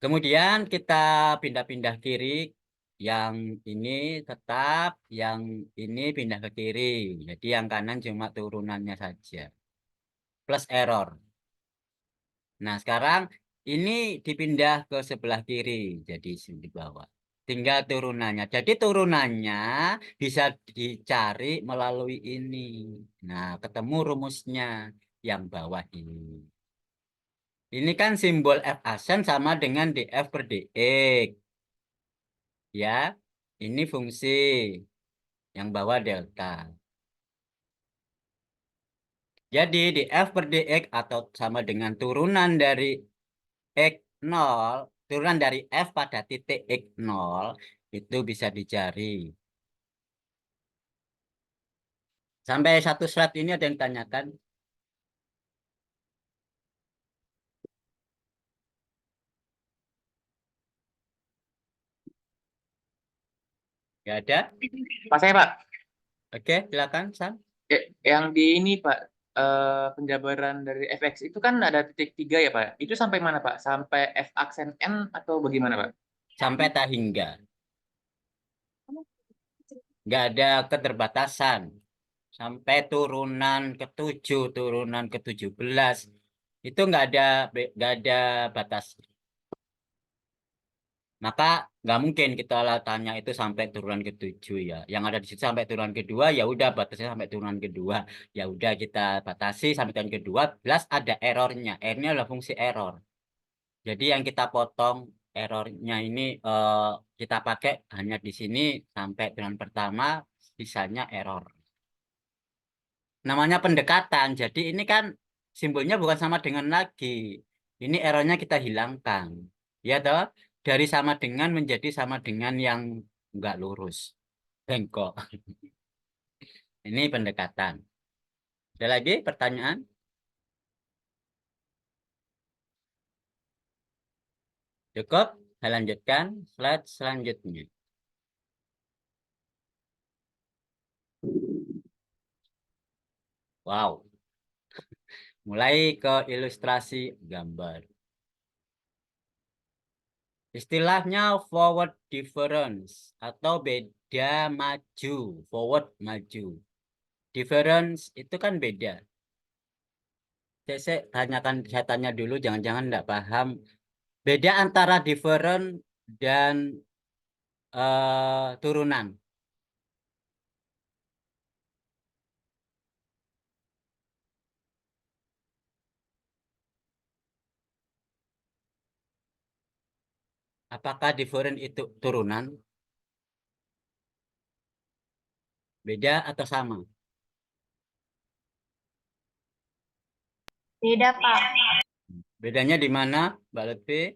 S1: Kemudian kita pindah-pindah kiri. Yang ini tetap, yang ini pindah ke kiri. Jadi yang kanan cuma turunannya saja. Plus error. Nah, sekarang ini dipindah ke sebelah kiri. Jadi di bawah. Tinggal turunannya. Jadi turunannya bisa dicari melalui ini. Nah, ketemu rumusnya yang bawah ini. Ini kan simbol F asen sama dengan df per dx. Ya, ini fungsi yang bawah delta. Jadi df per dx atau sama dengan turunan dari x0, turunan dari f pada titik x0 itu bisa dicari. Sampai satu slide ini ada yang tanyakan? Nggak ada?
S4: Pak saya Pak,
S1: Oke, silakan, Sam.
S4: yang di ini Pak, penjabaran dari fx itu kan ada titik 3 ya Pak. Itu sampai mana Pak? Sampai f aksen n atau bagaimana Pak?
S1: Sampai tak hingga. Nggak ada keterbatasan. Sampai turunan ke-7, turunan ke-17. Itu nggak ada batas. Maka nggak mungkin kita tanya itu sampai turunan ke-7 ya. Yang ada di situ sampai turunan kedua ya udah batasnya sampai turunan kedua. Ya udah kita batasi sampai turunan kedua plus ada errornya. Errornya adalah fungsi error. Jadi yang kita potong errornya ini kita pakai hanya di sini sampai turunan pertama, sisanya error. Namanya pendekatan. Jadi ini kan simbolnya bukan sama dengan lagi. Ini errornya kita hilangkan. Ya toh? Dari sama dengan menjadi sama dengan yang enggak lurus. Bengkok. Ini pendekatan. Ada lagi pertanyaan? Cukup? Saya lanjutkan slide selanjutnya. Wow. Mulai ke ilustrasi gambar. Istilahnya forward difference atau beda maju. Forward maju. Difference itu kan beda. Saya tanya dulu, jangan-jangan enggak paham. Beda antara different dan turunan. Apakah different itu turunan? Beda atau sama?
S3: Beda, Pak.
S1: Bedanya di mana, Mbak Lutfi?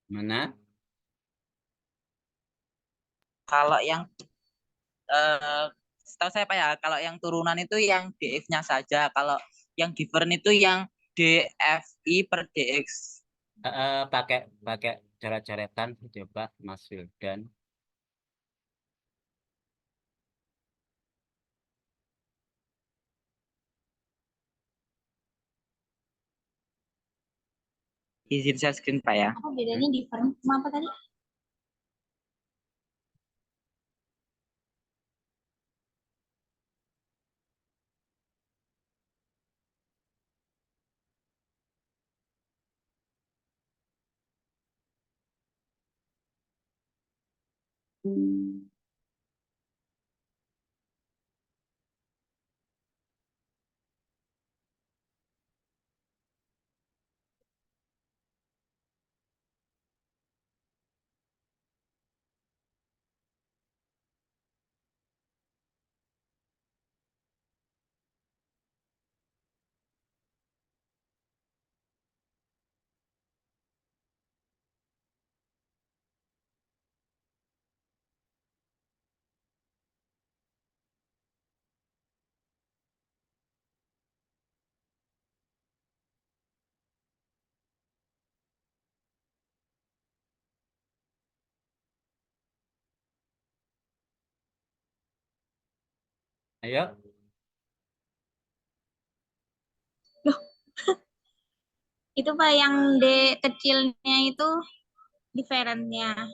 S1: Mana?
S2: Kalau yang eh, Setahu saya Pak ya, kalau yang turunan itu yang DF-nya saja, kalau yang different itu yang DFI per DX.
S1: Pakai pakai coret-coretan coba Mas Wildan.
S2: Izin share screen Pak ya.
S3: Apa bedanya different sama apa tadi?
S1: Ayo.
S3: Itu Pak yang D kecilnya itu differentnya.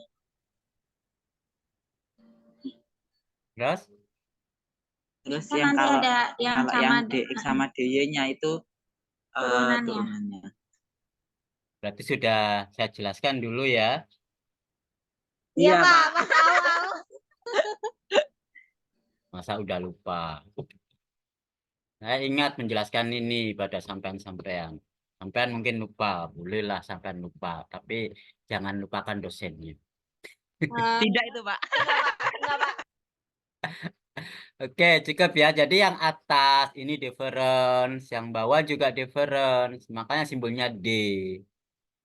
S1: Terus
S2: Terus
S3: Kan
S2: yang
S3: nanti
S2: kalau
S3: ada yang
S2: kalau
S3: sama
S2: yang DX sama DY-nya itu
S3: turunannya.
S2: turunannya.
S1: berarti sudah saya jelaskan dulu ya.
S3: Iya
S2: Iya
S3: Pak,
S2: Pak.
S3: Pak tahu.
S1: Masa udah lupa. Saya ingat menjelaskan ini pada sampean-sampean. Sampean mungkin lupa, bolehlah sampean lupa, tapi jangan lupakan dosennya.
S2: Tidak itu Pak.
S3: Enggak Pak.
S1: Oke, cukup ya. Jadi yang atas ini difference, yang bawah juga difference. Makanya simbolnya D.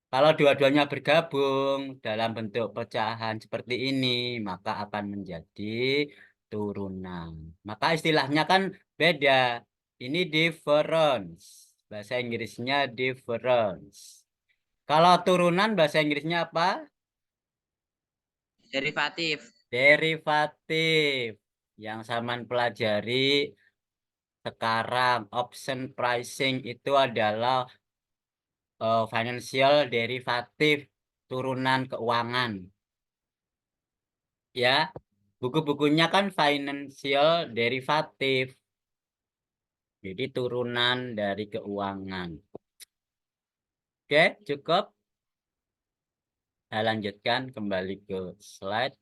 S1: Kalau dua-duanya bergabung dalam bentuk pecahan seperti ini, maka akan menjadi turunan. Maka istilahnya kan beda. Ini difference. Bahasa Inggrisnya difference. Kalau turunan bahasa Inggrisnya apa?
S2: Derivatif.
S1: Derivatif. Yang Saman pelajari sekarang option pricing itu adalah financial derivatif, turunan keuangan. Ya, buku-bukunya kan financial derivatif. Jadi turunan dari keuangan. Oke, cukup. Saya lanjutkan kembali ke slide.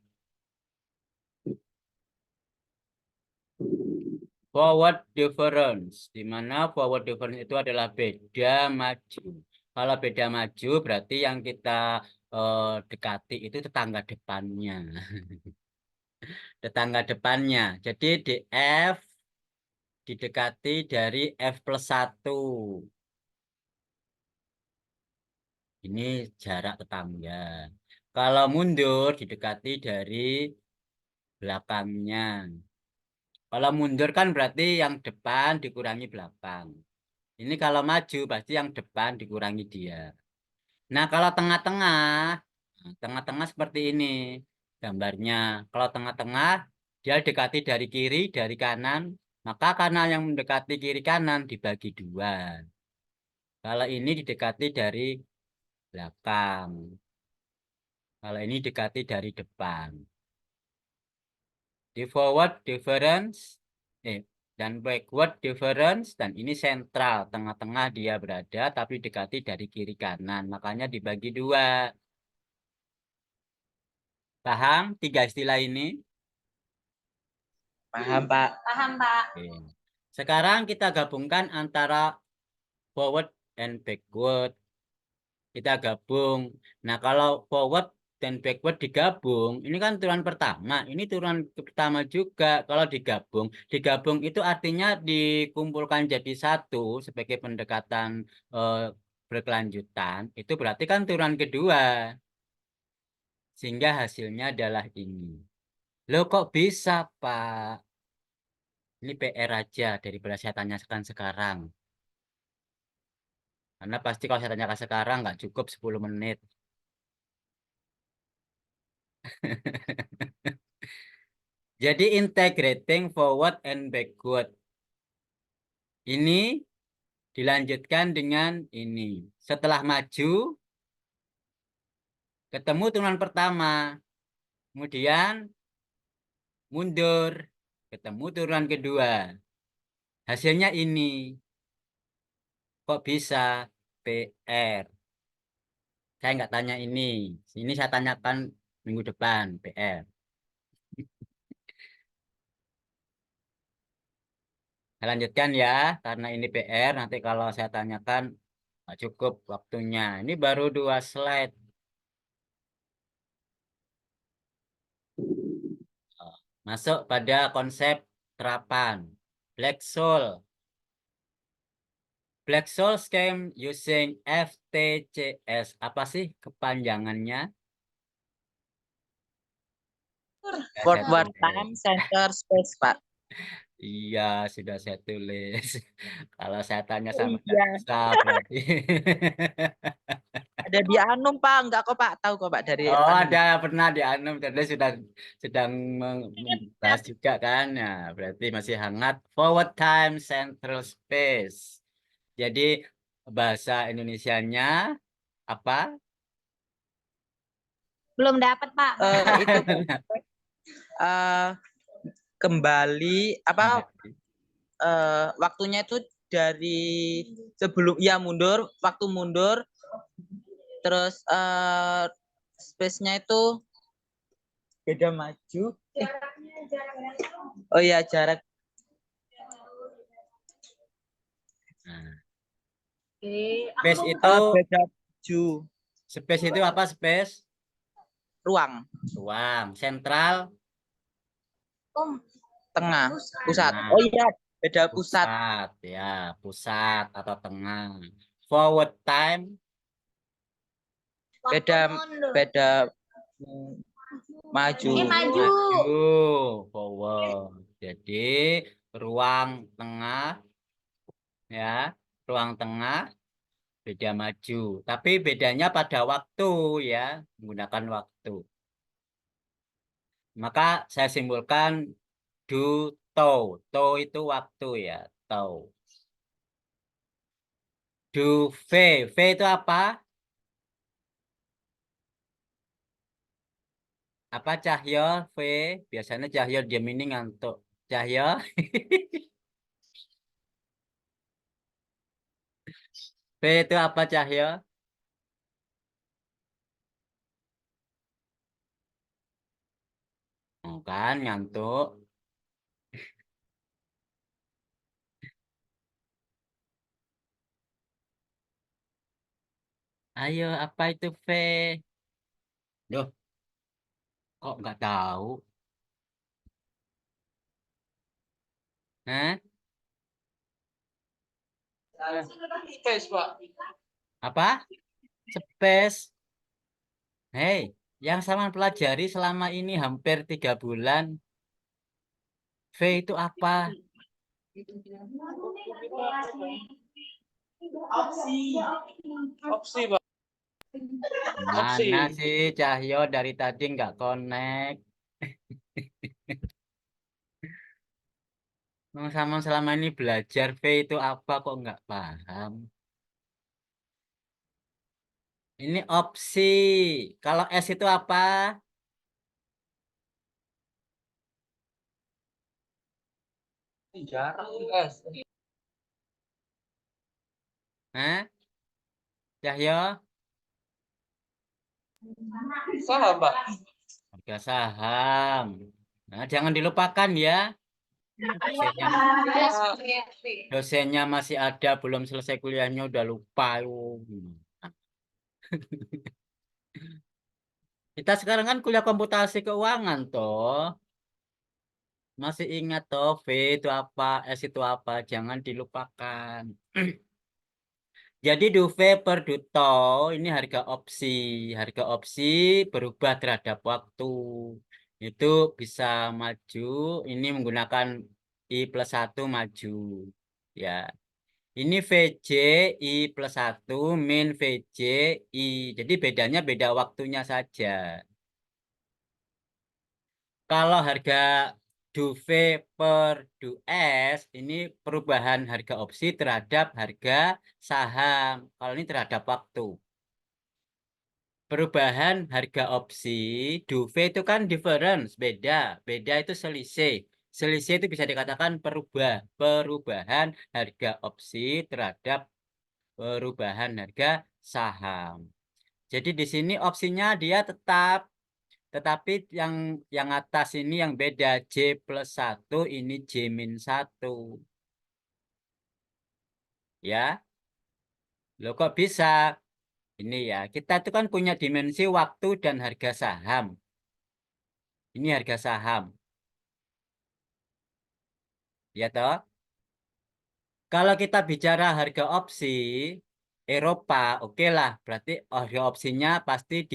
S1: Forward difference, di mana forward difference itu adalah beda maju. Kalau beda maju berarti yang kita dekati itu tetangga depannya. Tetangga depannya. Jadi DF didekati dari F+1. Ini jarak tetangga. Kalau mundur didekati dari belakangnya. Kalau mundur kan berarti yang depan dikurangi belakang. Ini kalau maju pasti yang depan dikurangi dia. Nah, kalau tengah-tengah, tengah-tengah seperti ini gambarnya. Kalau tengah-tengah, dia dekati dari kiri, dari kanan, maka karena yang mendekati kiri kanan dibagi dua. Kalau ini didekati dari belakang. Kalau ini dekati dari depan. Di forward difference, dan backward difference, dan ini sentral, tengah-tengah dia berada, tapi dekati dari kiri kanan. Makanya dibagi dua. Paham tiga istilah ini?
S2: Paham Pak.
S3: Paham Pak.
S1: Oke. Sekarang kita gabungkan antara forward dan backward. Kita gabung. Nah, kalau forward dan backward digabung, ini kan turunan pertama, ini turunan pertama juga. Kalau digabung, digabung itu artinya dikumpulkan jadi satu sebagai pendekatan berkelanjutan. Itu berarti kan turunan kedua. Sehingga hasilnya adalah ini. Loh kok bisa, Pak? Ini PR aja daripada saya tanyakan sekarang. Karena pasti kalau saya tanyakan sekarang nggak cukup 10 menit. Jadi integrating forward and backward. Ini dilanjutkan dengan ini. Setelah maju, ketemu turunan pertama. Kemudian mundur, ketemu turunan kedua. Hasilnya ini. Kok bisa PR? Saya nggak tanya ini. Ini saya tanyakan minggu depan PR. Saya lanjutkan ya, karena ini PR. Nanti kalau saya tanyakan nggak cukup waktunya. Ini baru 2 slide. Masuk pada konsep terapan. Black Soul. Black Soul Scheme using FTCS. Apa sih kepanjangannya? Ya, saya
S2: Forward
S1: tulis.
S2: time, center, space, Pak.
S1: Iya, sudah saya tulis. Kalau saya tanya
S2: Oh,
S1: sama
S2: iya.
S1: bisa berarti.
S2: Ada di Anum, Pak. Enggak kok, Pak. Tahu kok, Pak, dari
S1: Oh,
S2: Anum.
S1: ada pernah di Anum, tadi sedang membahas juga kan. Ya, berarti masih hangat. Forward time, central space. Jadi bahasa Indonesianya apa?
S3: Belum dapat, Pak.
S2: Itu eh, kembali apa waktunya itu dari sebelum ya mundur, waktu mundur, terus space-nya itu beda maju. Oh iya, jarak.
S1: Nah,
S3: Oke,
S1: space itu
S2: Beda maju,
S1: space itu apa? Space
S2: ruang,
S1: ruang. Sentral
S2: tengah, pusat.
S1: Nah,
S2: Oh iya, beda pusat.
S1: pusat ya, pusat atau tengah. Forward time
S2: Beda beda maju.
S3: maju.
S1: maju forward. Jadi ruang tengah ya, ruang tengah beda maju. Tapi bedanya pada waktu ya, menggunakan waktu. Maka saya simpulkan do to. To itu waktu ya, to. Do V. V itu apa? Apa Cahyo? V. Biasanya Cahyo diam ini ngantuk. Cahyo. V itu apa Cahyo? Oh, kan ngantuk. Ayo, apa itu V? Duh, kok nggak tahu? Hah?
S4: Space, Pak.
S1: Apa? Space. Hei, yang sama pelajari selama ini hampir 3 bulan. V itu apa?
S4: Opsi, Pak.
S1: Mana sih Cahyo dari tadi nggak connect? Sama selama ini belajar V itu apa kok nggak paham? Ini opsi. Kalau S itu apa?
S4: Jarang, S.
S1: Hah? Cahyo?
S4: Salah, Pak.
S1: Harga saham. Nah, jangan dilupakan ya. Dosennya, dosennya masih ada, belum selesai kuliahnya udah lupa. Kita sekarang kan kuliah komputasi keuangan toh. Masih ingat toh V itu apa, S itu apa, jangan dilupakan. Jadi Duve per Duto ini harga opsi. Harga opsi berubah terhadap waktu. Itu bisa maju, ini menggunakan I+1 maju. Ya. Ini VJ I+1 min VJ I. Jadi bedanya beda waktunya saja. Kalau harga DUV per DUS ini perubahan harga opsi terhadap harga saham. Kalau ini terhadap waktu. Perubahan harga opsi DUV itu kan difference, beda. Beda itu selisih. Selisih itu bisa dikatakan perubahan harga opsi terhadap perubahan harga saham. Jadi di sini opsinya dia tetap, tetapi yang atas ini yang beda, J+1 ini J-1. Ya. Loh kok bisa? Ini ya, kita itu kan punya dimensi waktu dan harga saham. Ini harga saham. Ya toh? Kalau kita bicara harga opsi Eropa, oke lah. Berarti harga opsinya pasti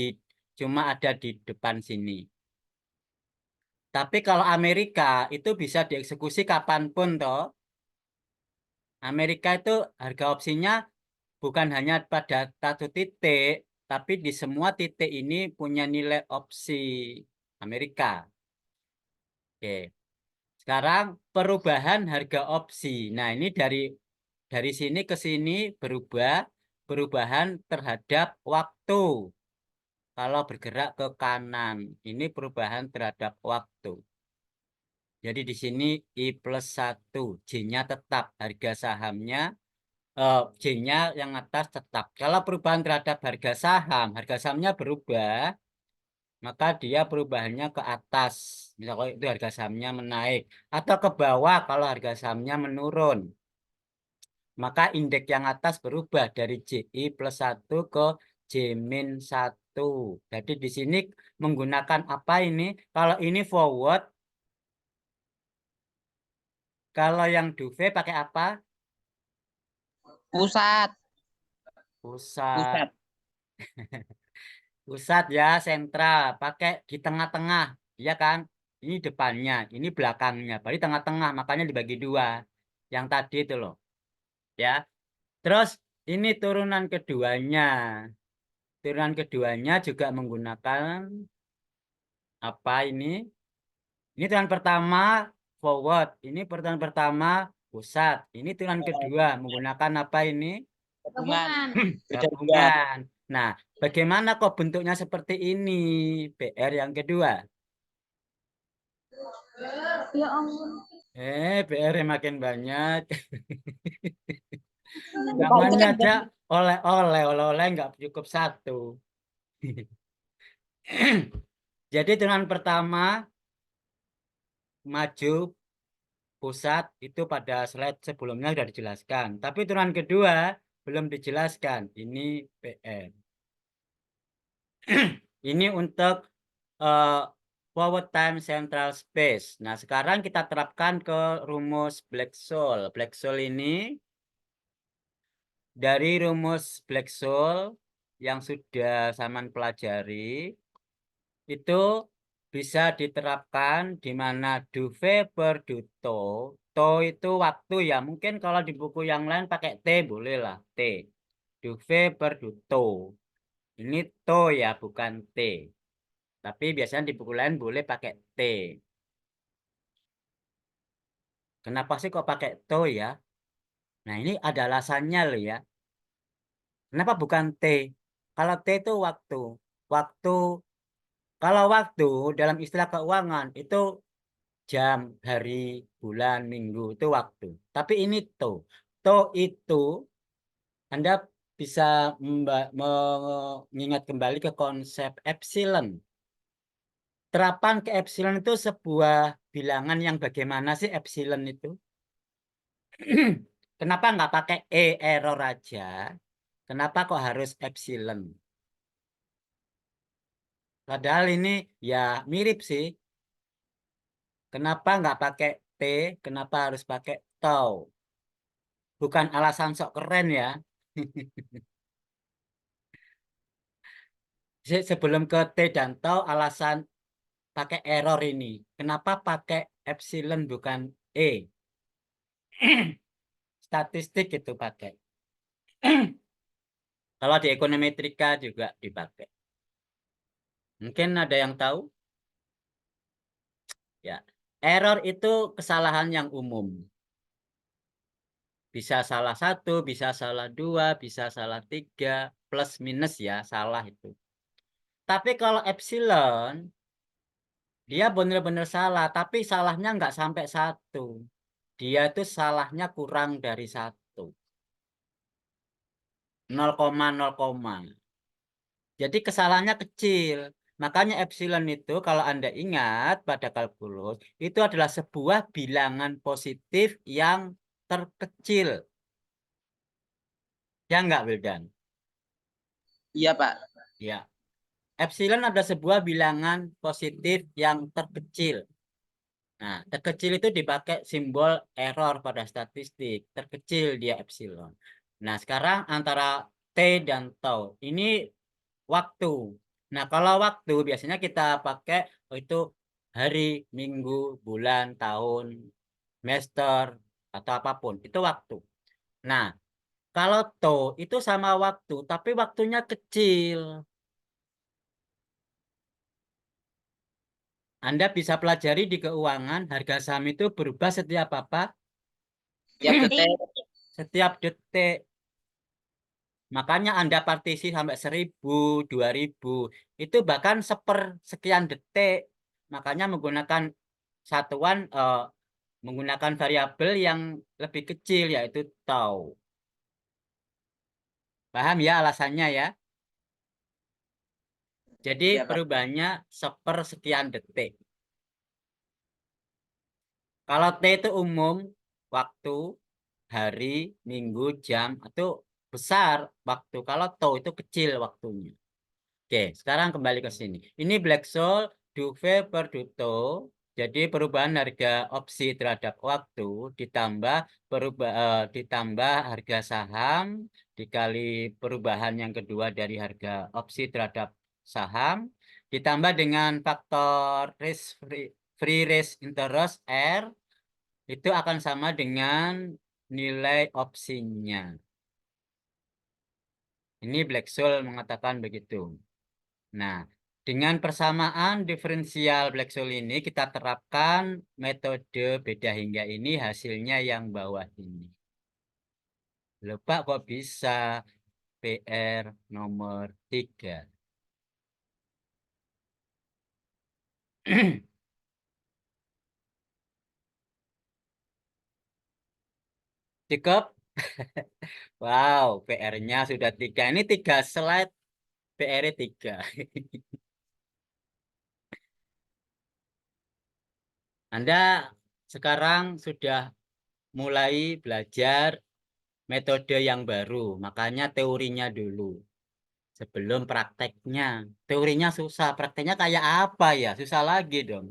S1: cuma ada di depan sini. Tapi kalau Amerika itu bisa dieksekusi kapanpun toh. Amerika itu harga opsinya bukan hanya pada satu titik, tapi di semua titik ini punya nilai opsi Amerika. Oke. Sekarang perubahan harga opsi. Nah, ini dari sini ke sini perubahan terhadap waktu. Kalau bergerak ke kanan, ini perubahan terhadap waktu. Jadi di sini I+1, J-nya tetap, harga sahamnya, J-nya yang atas tetap. Kalau perubahan terhadap harga sahamnya berubah, maka dia perubahannya ke atas. Misalnya itu harga sahamnya menaik. Atau ke bawah kalau harga sahamnya menurun. Maka indeks yang atas berubah dari JI+1 ke J-1. Jadi di sini menggunakan apa ini? Kalau ini forward, kalau yang DUV pakai apa?
S2: Pusat.
S1: Pusat. Pusat ya, sentral. Pakai di tengah-tengah. Ya kan? Ini depannya, ini belakangnya. Berarti tengah-tengah, makanya dibagi dua. Yang tadi itu loh. Ya. Terus ini turunan keduanya. Turunan keduanya juga menggunakan apa ini? Ini turunan pertama forward. Ini turunan pertama pusat. Ini turunan kedua menggunakan apa ini?
S2: Gabungan.
S1: Gabungan. Nah, bagaimana kok bentuknya seperti ini? PR yang kedua.
S3: Ya ampun.
S1: PR makin banyak. Namanya aja oleh-oleh nggak cukup satu. Jadi turunan pertama maju pusat itu pada slide sebelumnya sudah dijelaskan. Tapi turunan kedua belum dijelaskan. Ini PR. Ini untuk forward time central space. Nah, sekarang kita terapkan ke rumus Black-Scholes. Black-Scholes ini dari rumus Black-Scholes yang sudah Saman pelajari itu bisa diterapkan di mana DUV per DUTO. TO itu waktu ya. Mungkin kalau di buku yang lain pakai T boleh lah. T. DUV per DUTO. Ini TO ya, bukan T. Tapi biasanya di buku lain boleh pakai T. Kenapa sih kok pakai TO ya? Nah, ini ada alasannya loh ya. Kenapa bukan T? Kalau T itu waktu. Waktu, kalau waktu dalam istilah keuangan itu jam, hari, bulan, minggu itu waktu. Tapi ini TO. TO itu Anda bisa mengingat kembali ke konsep epsilon. Terapan ke epsilon itu sebuah bilangan yang bagaimana sih epsilon itu? Kenapa nggak pakai error aja? Kenapa kok harus epsilon? Padahal ini ya mirip sih. Kenapa nggak pakai T? Kenapa harus pakai tau? Bukan alasan sok keren ya. Sebelum ke T dan tau, alasan pakai error ini. Kenapa pakai epsilon bukan E? Statistik itu pakai. Kalau di ekonometrika juga dipakai. Mungkin ada yang tahu? Ya. Error itu kesalahan yang umum. Bisa salah satu, bisa salah dua, bisa salah tiga, plus minus ya, salah itu. Tapi kalau epsilon, dia benar-benar salah, tapi salahnya nggak sampai satu. Dia itu salahnya kurang dari satu. 0,0. Jadi kesalahannya kecil. Makanya epsilon itu kalau Anda ingat pada kalkulus, itu adalah sebuah bilangan positif yang terkecil. Ya nggak, Wildan?
S2: Iya, Pak.
S1: Ya. Epsilon ada sebuah bilangan positif yang terkecil. Nah, terkecil itu dipakai simbol error pada statistik. Terkecil dia epsilon. Nah, sekarang antara T dan tau. Ini waktu. Nah, kalau waktu biasanya kita pakai itu hari, minggu, bulan, tahun, semester, atau apapun. Itu waktu. Nah, kalau tau itu sama waktu, tapi waktunya kecil. Anda bisa pelajari di keuangan, harga saham itu berubah setiap apa?
S2: Tiap detik.
S1: Setiap detik. Makanya Anda partisi sampai 1000, 2000. Itu bahkan sekian detik. Makanya menggunakan satuan, menggunakan variabel yang lebih kecil, yaitu tau. Paham ya alasannya ya? Jadi
S2: Iya, Pak.
S1: perubahannya sepersekian detik. Kalau T itu umum, waktu, hari, minggu, jam, itu besar waktu. Kalau tau itu kecil waktunya. Oke, sekarang kembali ke sini. Ini Black-Scholes, Duvet per Duto. Jadi perubahan harga opsi terhadap waktu ditambah harga saham dikali perubahan yang kedua dari harga opsi terhadap saham ditambah dengan faktor free rate interest R itu akan sama dengan nilai opsinya. Ini Black-Scholes mengatakan begitu. Nah, dengan persamaan diferensial Black-Scholes ini kita terapkan metode beda hingga ini hasilnya yang bawah ini. Lupa kok bisa PR nomor 3. Cukup? Wow, PR-nya sudah 3. Ini 3 slide, PR-nya 3. Anda sekarang sudah mulai belajar metode yang baru, makanya teorinya dulu. Sebelum prakteknya. Teorinya susah, prakteknya kayak apa ya? Susah lagi dong.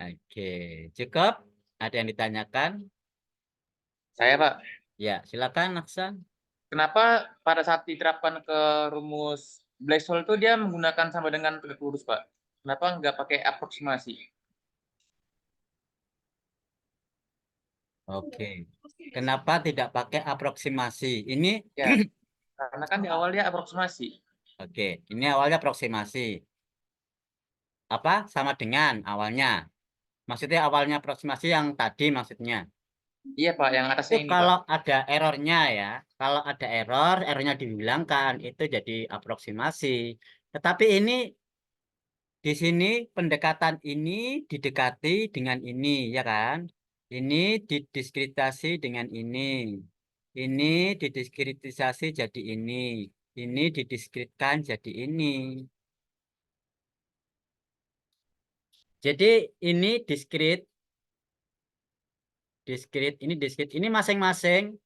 S1: Oke, cukup? Ada yang ditanyakan?
S4: Saya, Pak.
S1: Ya, silakan Aksan.
S4: Kenapa pada saat diterapkan ke rumus Black-Scholes itu dia menggunakan sama dengan tegak lurus, Pak? Kenapa nggak pakai aproksimasi?
S1: Oke. Kenapa tidak pakai aproksimasi? Ini,
S4: Ya, karena kan di awal dia aproksimasi.
S1: oke, ini awalnya aproksimasi. Apa? Sama dengan awalnya. Maksudnya awalnya aproksimasi yang tadi maksudnya.
S4: Iya, Pak, yang
S1: Itu
S4: atasnya ini, Pak.
S1: kalau ada errornya ya. Kalau ada error, errornya dihilangkan. Itu jadi aproksimasi. Tetapi ini di sini pendekatan ini didekati dengan ini, ya kan? Ini didiskritisasi dengan ini. Ini didiskritisasi jadi ini. Ini didiskritkan jadi ini. Jadi ini diskrit, ini masing-masing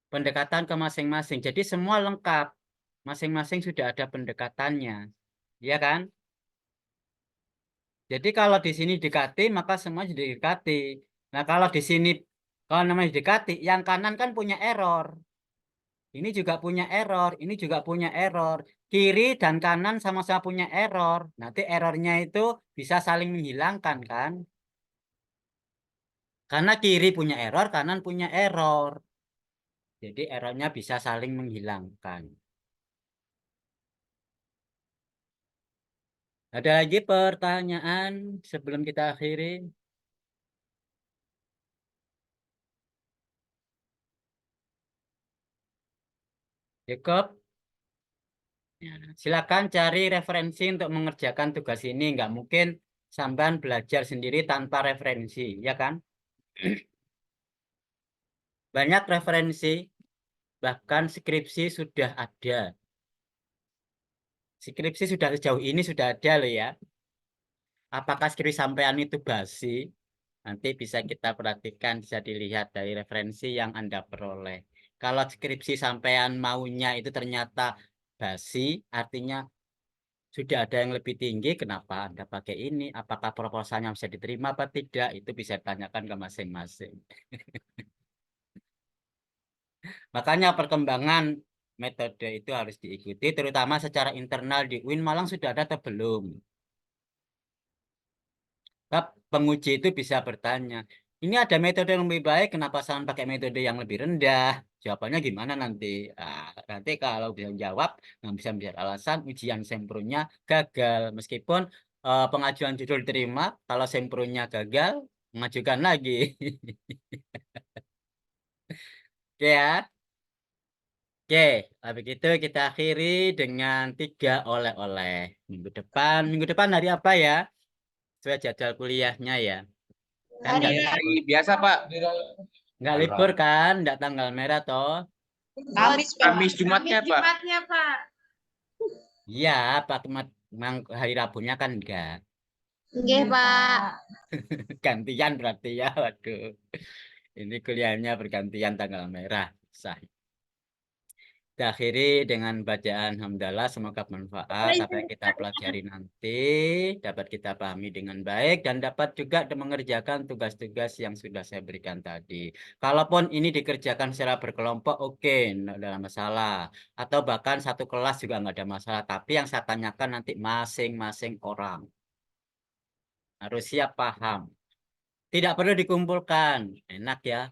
S1: pendekatan ke masing-masing. Jadi semua lengkap. Masing-masing sudah ada pendekatannya. Ya kan? Jadi kalau di sini dikati, maka semua jadi dikati. Nah, kalau di sini, kalau namanya dikati, yang kanan kan punya error. Ini juga punya error, ini juga punya error. Kiri dan kanan sama-sama punya error. Nanti errornya itu bisa saling menghilangkan kan? Karena kiri punya error, kanan punya error. Jadi errornya bisa saling menghilangkan. Ada lagi pertanyaan sebelum kita akhiri? Cukup? Ya, silakan cari referensi untuk mengerjakan tugas ini. Nggak mungkin sampean belajar sendiri tanpa referensi, ya kan? Banyak referensi, bahkan skripsi sudah ada. Skripsi sudah sejauh ini sudah ada loh ya. Apakah skripsi sampean itu basi? Nanti bisa kita perhatikan, bisa dilihat dari referensi yang Anda peroleh. Kalau skripsi sampean maunya itu ternyata basi, artinya sudah ada yang lebih tinggi, kenapa Anda pakai ini? Apakah proposalnya bisa diterima apa tidak? Itu bisa ditanyakan ke masing-masing. Makanya perkembangan metode itu harus diikuti, terutama secara internal di UIN Malang sudah ada atau belum? Penguji itu bisa bertanya, ini ada metode yang lebih baik, kenapa saya pakai metode yang lebih rendah? Jawabannya gimana nanti? Nanti kalau bisa jawab, nggak bisa alasan, ujian sempronnya gagal. Meskipun pengajuan judul diterima, kalau sempronnya gagal, mengajukan lagi. Oke ya. Oke, habis itu kita akhiri dengan 3 oleh-oleh. Minggu depan hari apa ya? Sesuai jadwal kuliahnya ya. Kan
S3: Hari
S4: Hari biasa, Pak.
S1: nggak libur kan? Nggak tanggal merah toh?
S3: Kamis, Pak.
S4: Kamis Jumatnya, Pak.
S3: Jumatnya, Pak.
S1: Iya, Pak memang hari Rabunya kan enggak.
S3: Nggih, Pak.
S1: Gantian berarti ya. Waduh. Ini kuliahnya bergantian tanggal merah. Sah. Kita akhiri dengan bacaan hamdalah. Semoga bermanfaat. Apa yang kita pelajari nanti dapat kita pahami dengan baik dan dapat juga mengerjakan tugas-tugas yang sudah saya berikan tadi. Kalaupun ini dikerjakan secara berkelompok, oke, tidak ada masalah. Atau bahkan satu kelas juga nggak ada masalah. Tapi yang saya tanyakan nanti masing-masing orang harus siap paham. Tidak perlu dikumpulkan. Enak ya.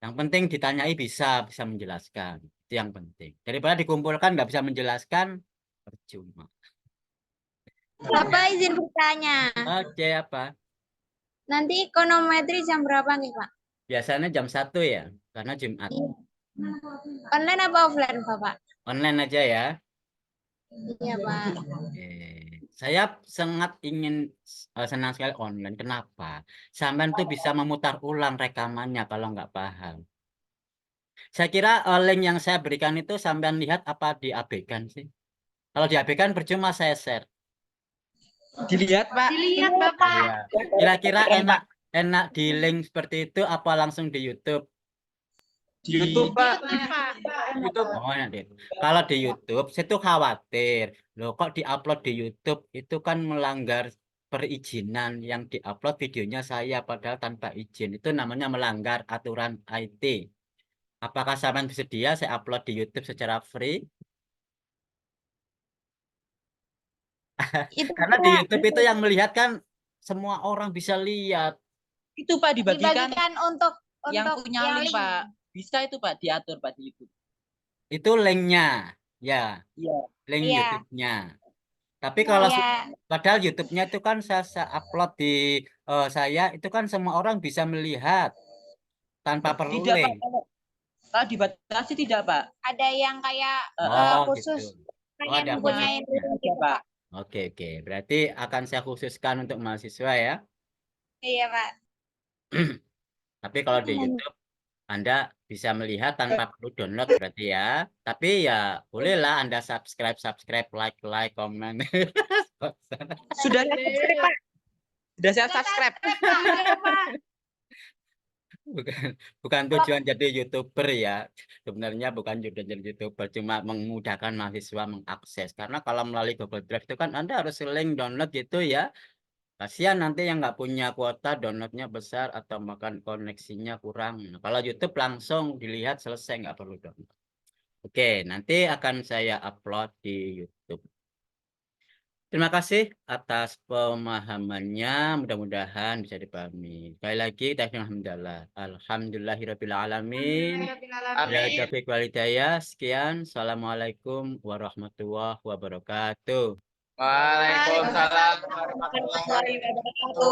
S1: Yang penting ditanyai bisa menjelaskan. Itu yang penting. Daripada dikumpulkan nggak bisa menjelaskan, percuma.
S3: Bapak izin bertanya.
S1: Oke, apa?
S3: Nanti ekonometri jam berapa nih, Pak?
S1: Biasanya jam 1 ya, karena Jumat.
S3: Online apa offline, Bapak?
S1: Online aja ya.
S3: Iya, Pak.
S1: Oke. Saya sangat ingin senang sekali online. Kenapa? Sampean tuh bisa memutar ulang rekamannya kalau nggak paham. Saya kira link yang saya berikan itu sampean lihat apa diabaikan sih? Kalau diabaikan percuma saya share.
S4: Dilihat, Pak.
S3: Dilihat, Bapak.
S1: Iya. Kira-kira enak di link seperti itu apa langsung di YouTube?
S4: Di YouTube, Pak. YouTube.
S1: Oh, nanti. Kalau di YouTube, saya tuh khawatir. Loh, kok diupload di YouTube itu kan melanggar perizinan yang diupload videonya saya padahal tanpa izin. Itu namanya melanggar aturan IT. Apakah sampean bersedia saya upload di YouTube secara free?
S3: Itu,
S1: Karena di
S3: Pak,
S1: YouTube itu yang melihat kan semua orang bisa lihat.
S2: Itu Pak dibagikan
S3: dibagikan untuk
S2: yang punya link, Pak. Bisa itu Pak diatur Pak di YouTube.
S1: Itu linknya, ya,
S2: Iya.
S1: link
S3: Iya.
S1: YouTube-nya. Tapi kalau
S3: Iya.
S1: padahal YouTube-nya itu kan saya upload di saya itu kan semua orang bisa melihat tanpa perlu
S2: Tidak Pak.
S1: link.
S2: Kalau dibatasi tidak Pak.
S3: Ada yang kayak
S1: Oh,
S3: khusus
S1: gitu. Oh,
S3: pengen
S1: ada
S3: punya
S1: khususnya.
S3: gitu, Pak.
S1: Oke. Berarti akan saya khususkan untuk mahasiswa ya.
S3: Iya, Pak.
S1: Tapi kalau di YouTube Anda bisa melihat tanpa perlu download berarti ya. Tapi ya bolehlah Anda subscribe, like, komen.
S2: Sudah saya subscribe Pak. Sudah saya subscribe.
S1: Bukan tujuan jadi YouTuber ya. Sebenarnya bukan tujuan jadi YouTuber, cuma memudahkan mahasiswa mengakses. Karena kalau melalui Google Drive itu kan Anda harus link download gitu ya. Kasihan nanti yang nggak punya kuota downloadnya besar atau makan koneksinya kurang. Nah, kalau YouTube langsung dilihat selesai nggak perlu download. Oke, nanti akan saya upload di YouTube. Terima kasih atas pemahamannya, mudah-mudahan bisa dipahami. Sekali lagi, alhamdulillah. Alhamdulillahirabbil alamin. Billahi
S4: Amin.
S1: taufiq wal hidayah. Sekian. Assalamualaikum warahmatullahi wabarakatuh.
S4: Waalaikumsalam warahmatullahi
S3: warahmatullahi wabarakatuh.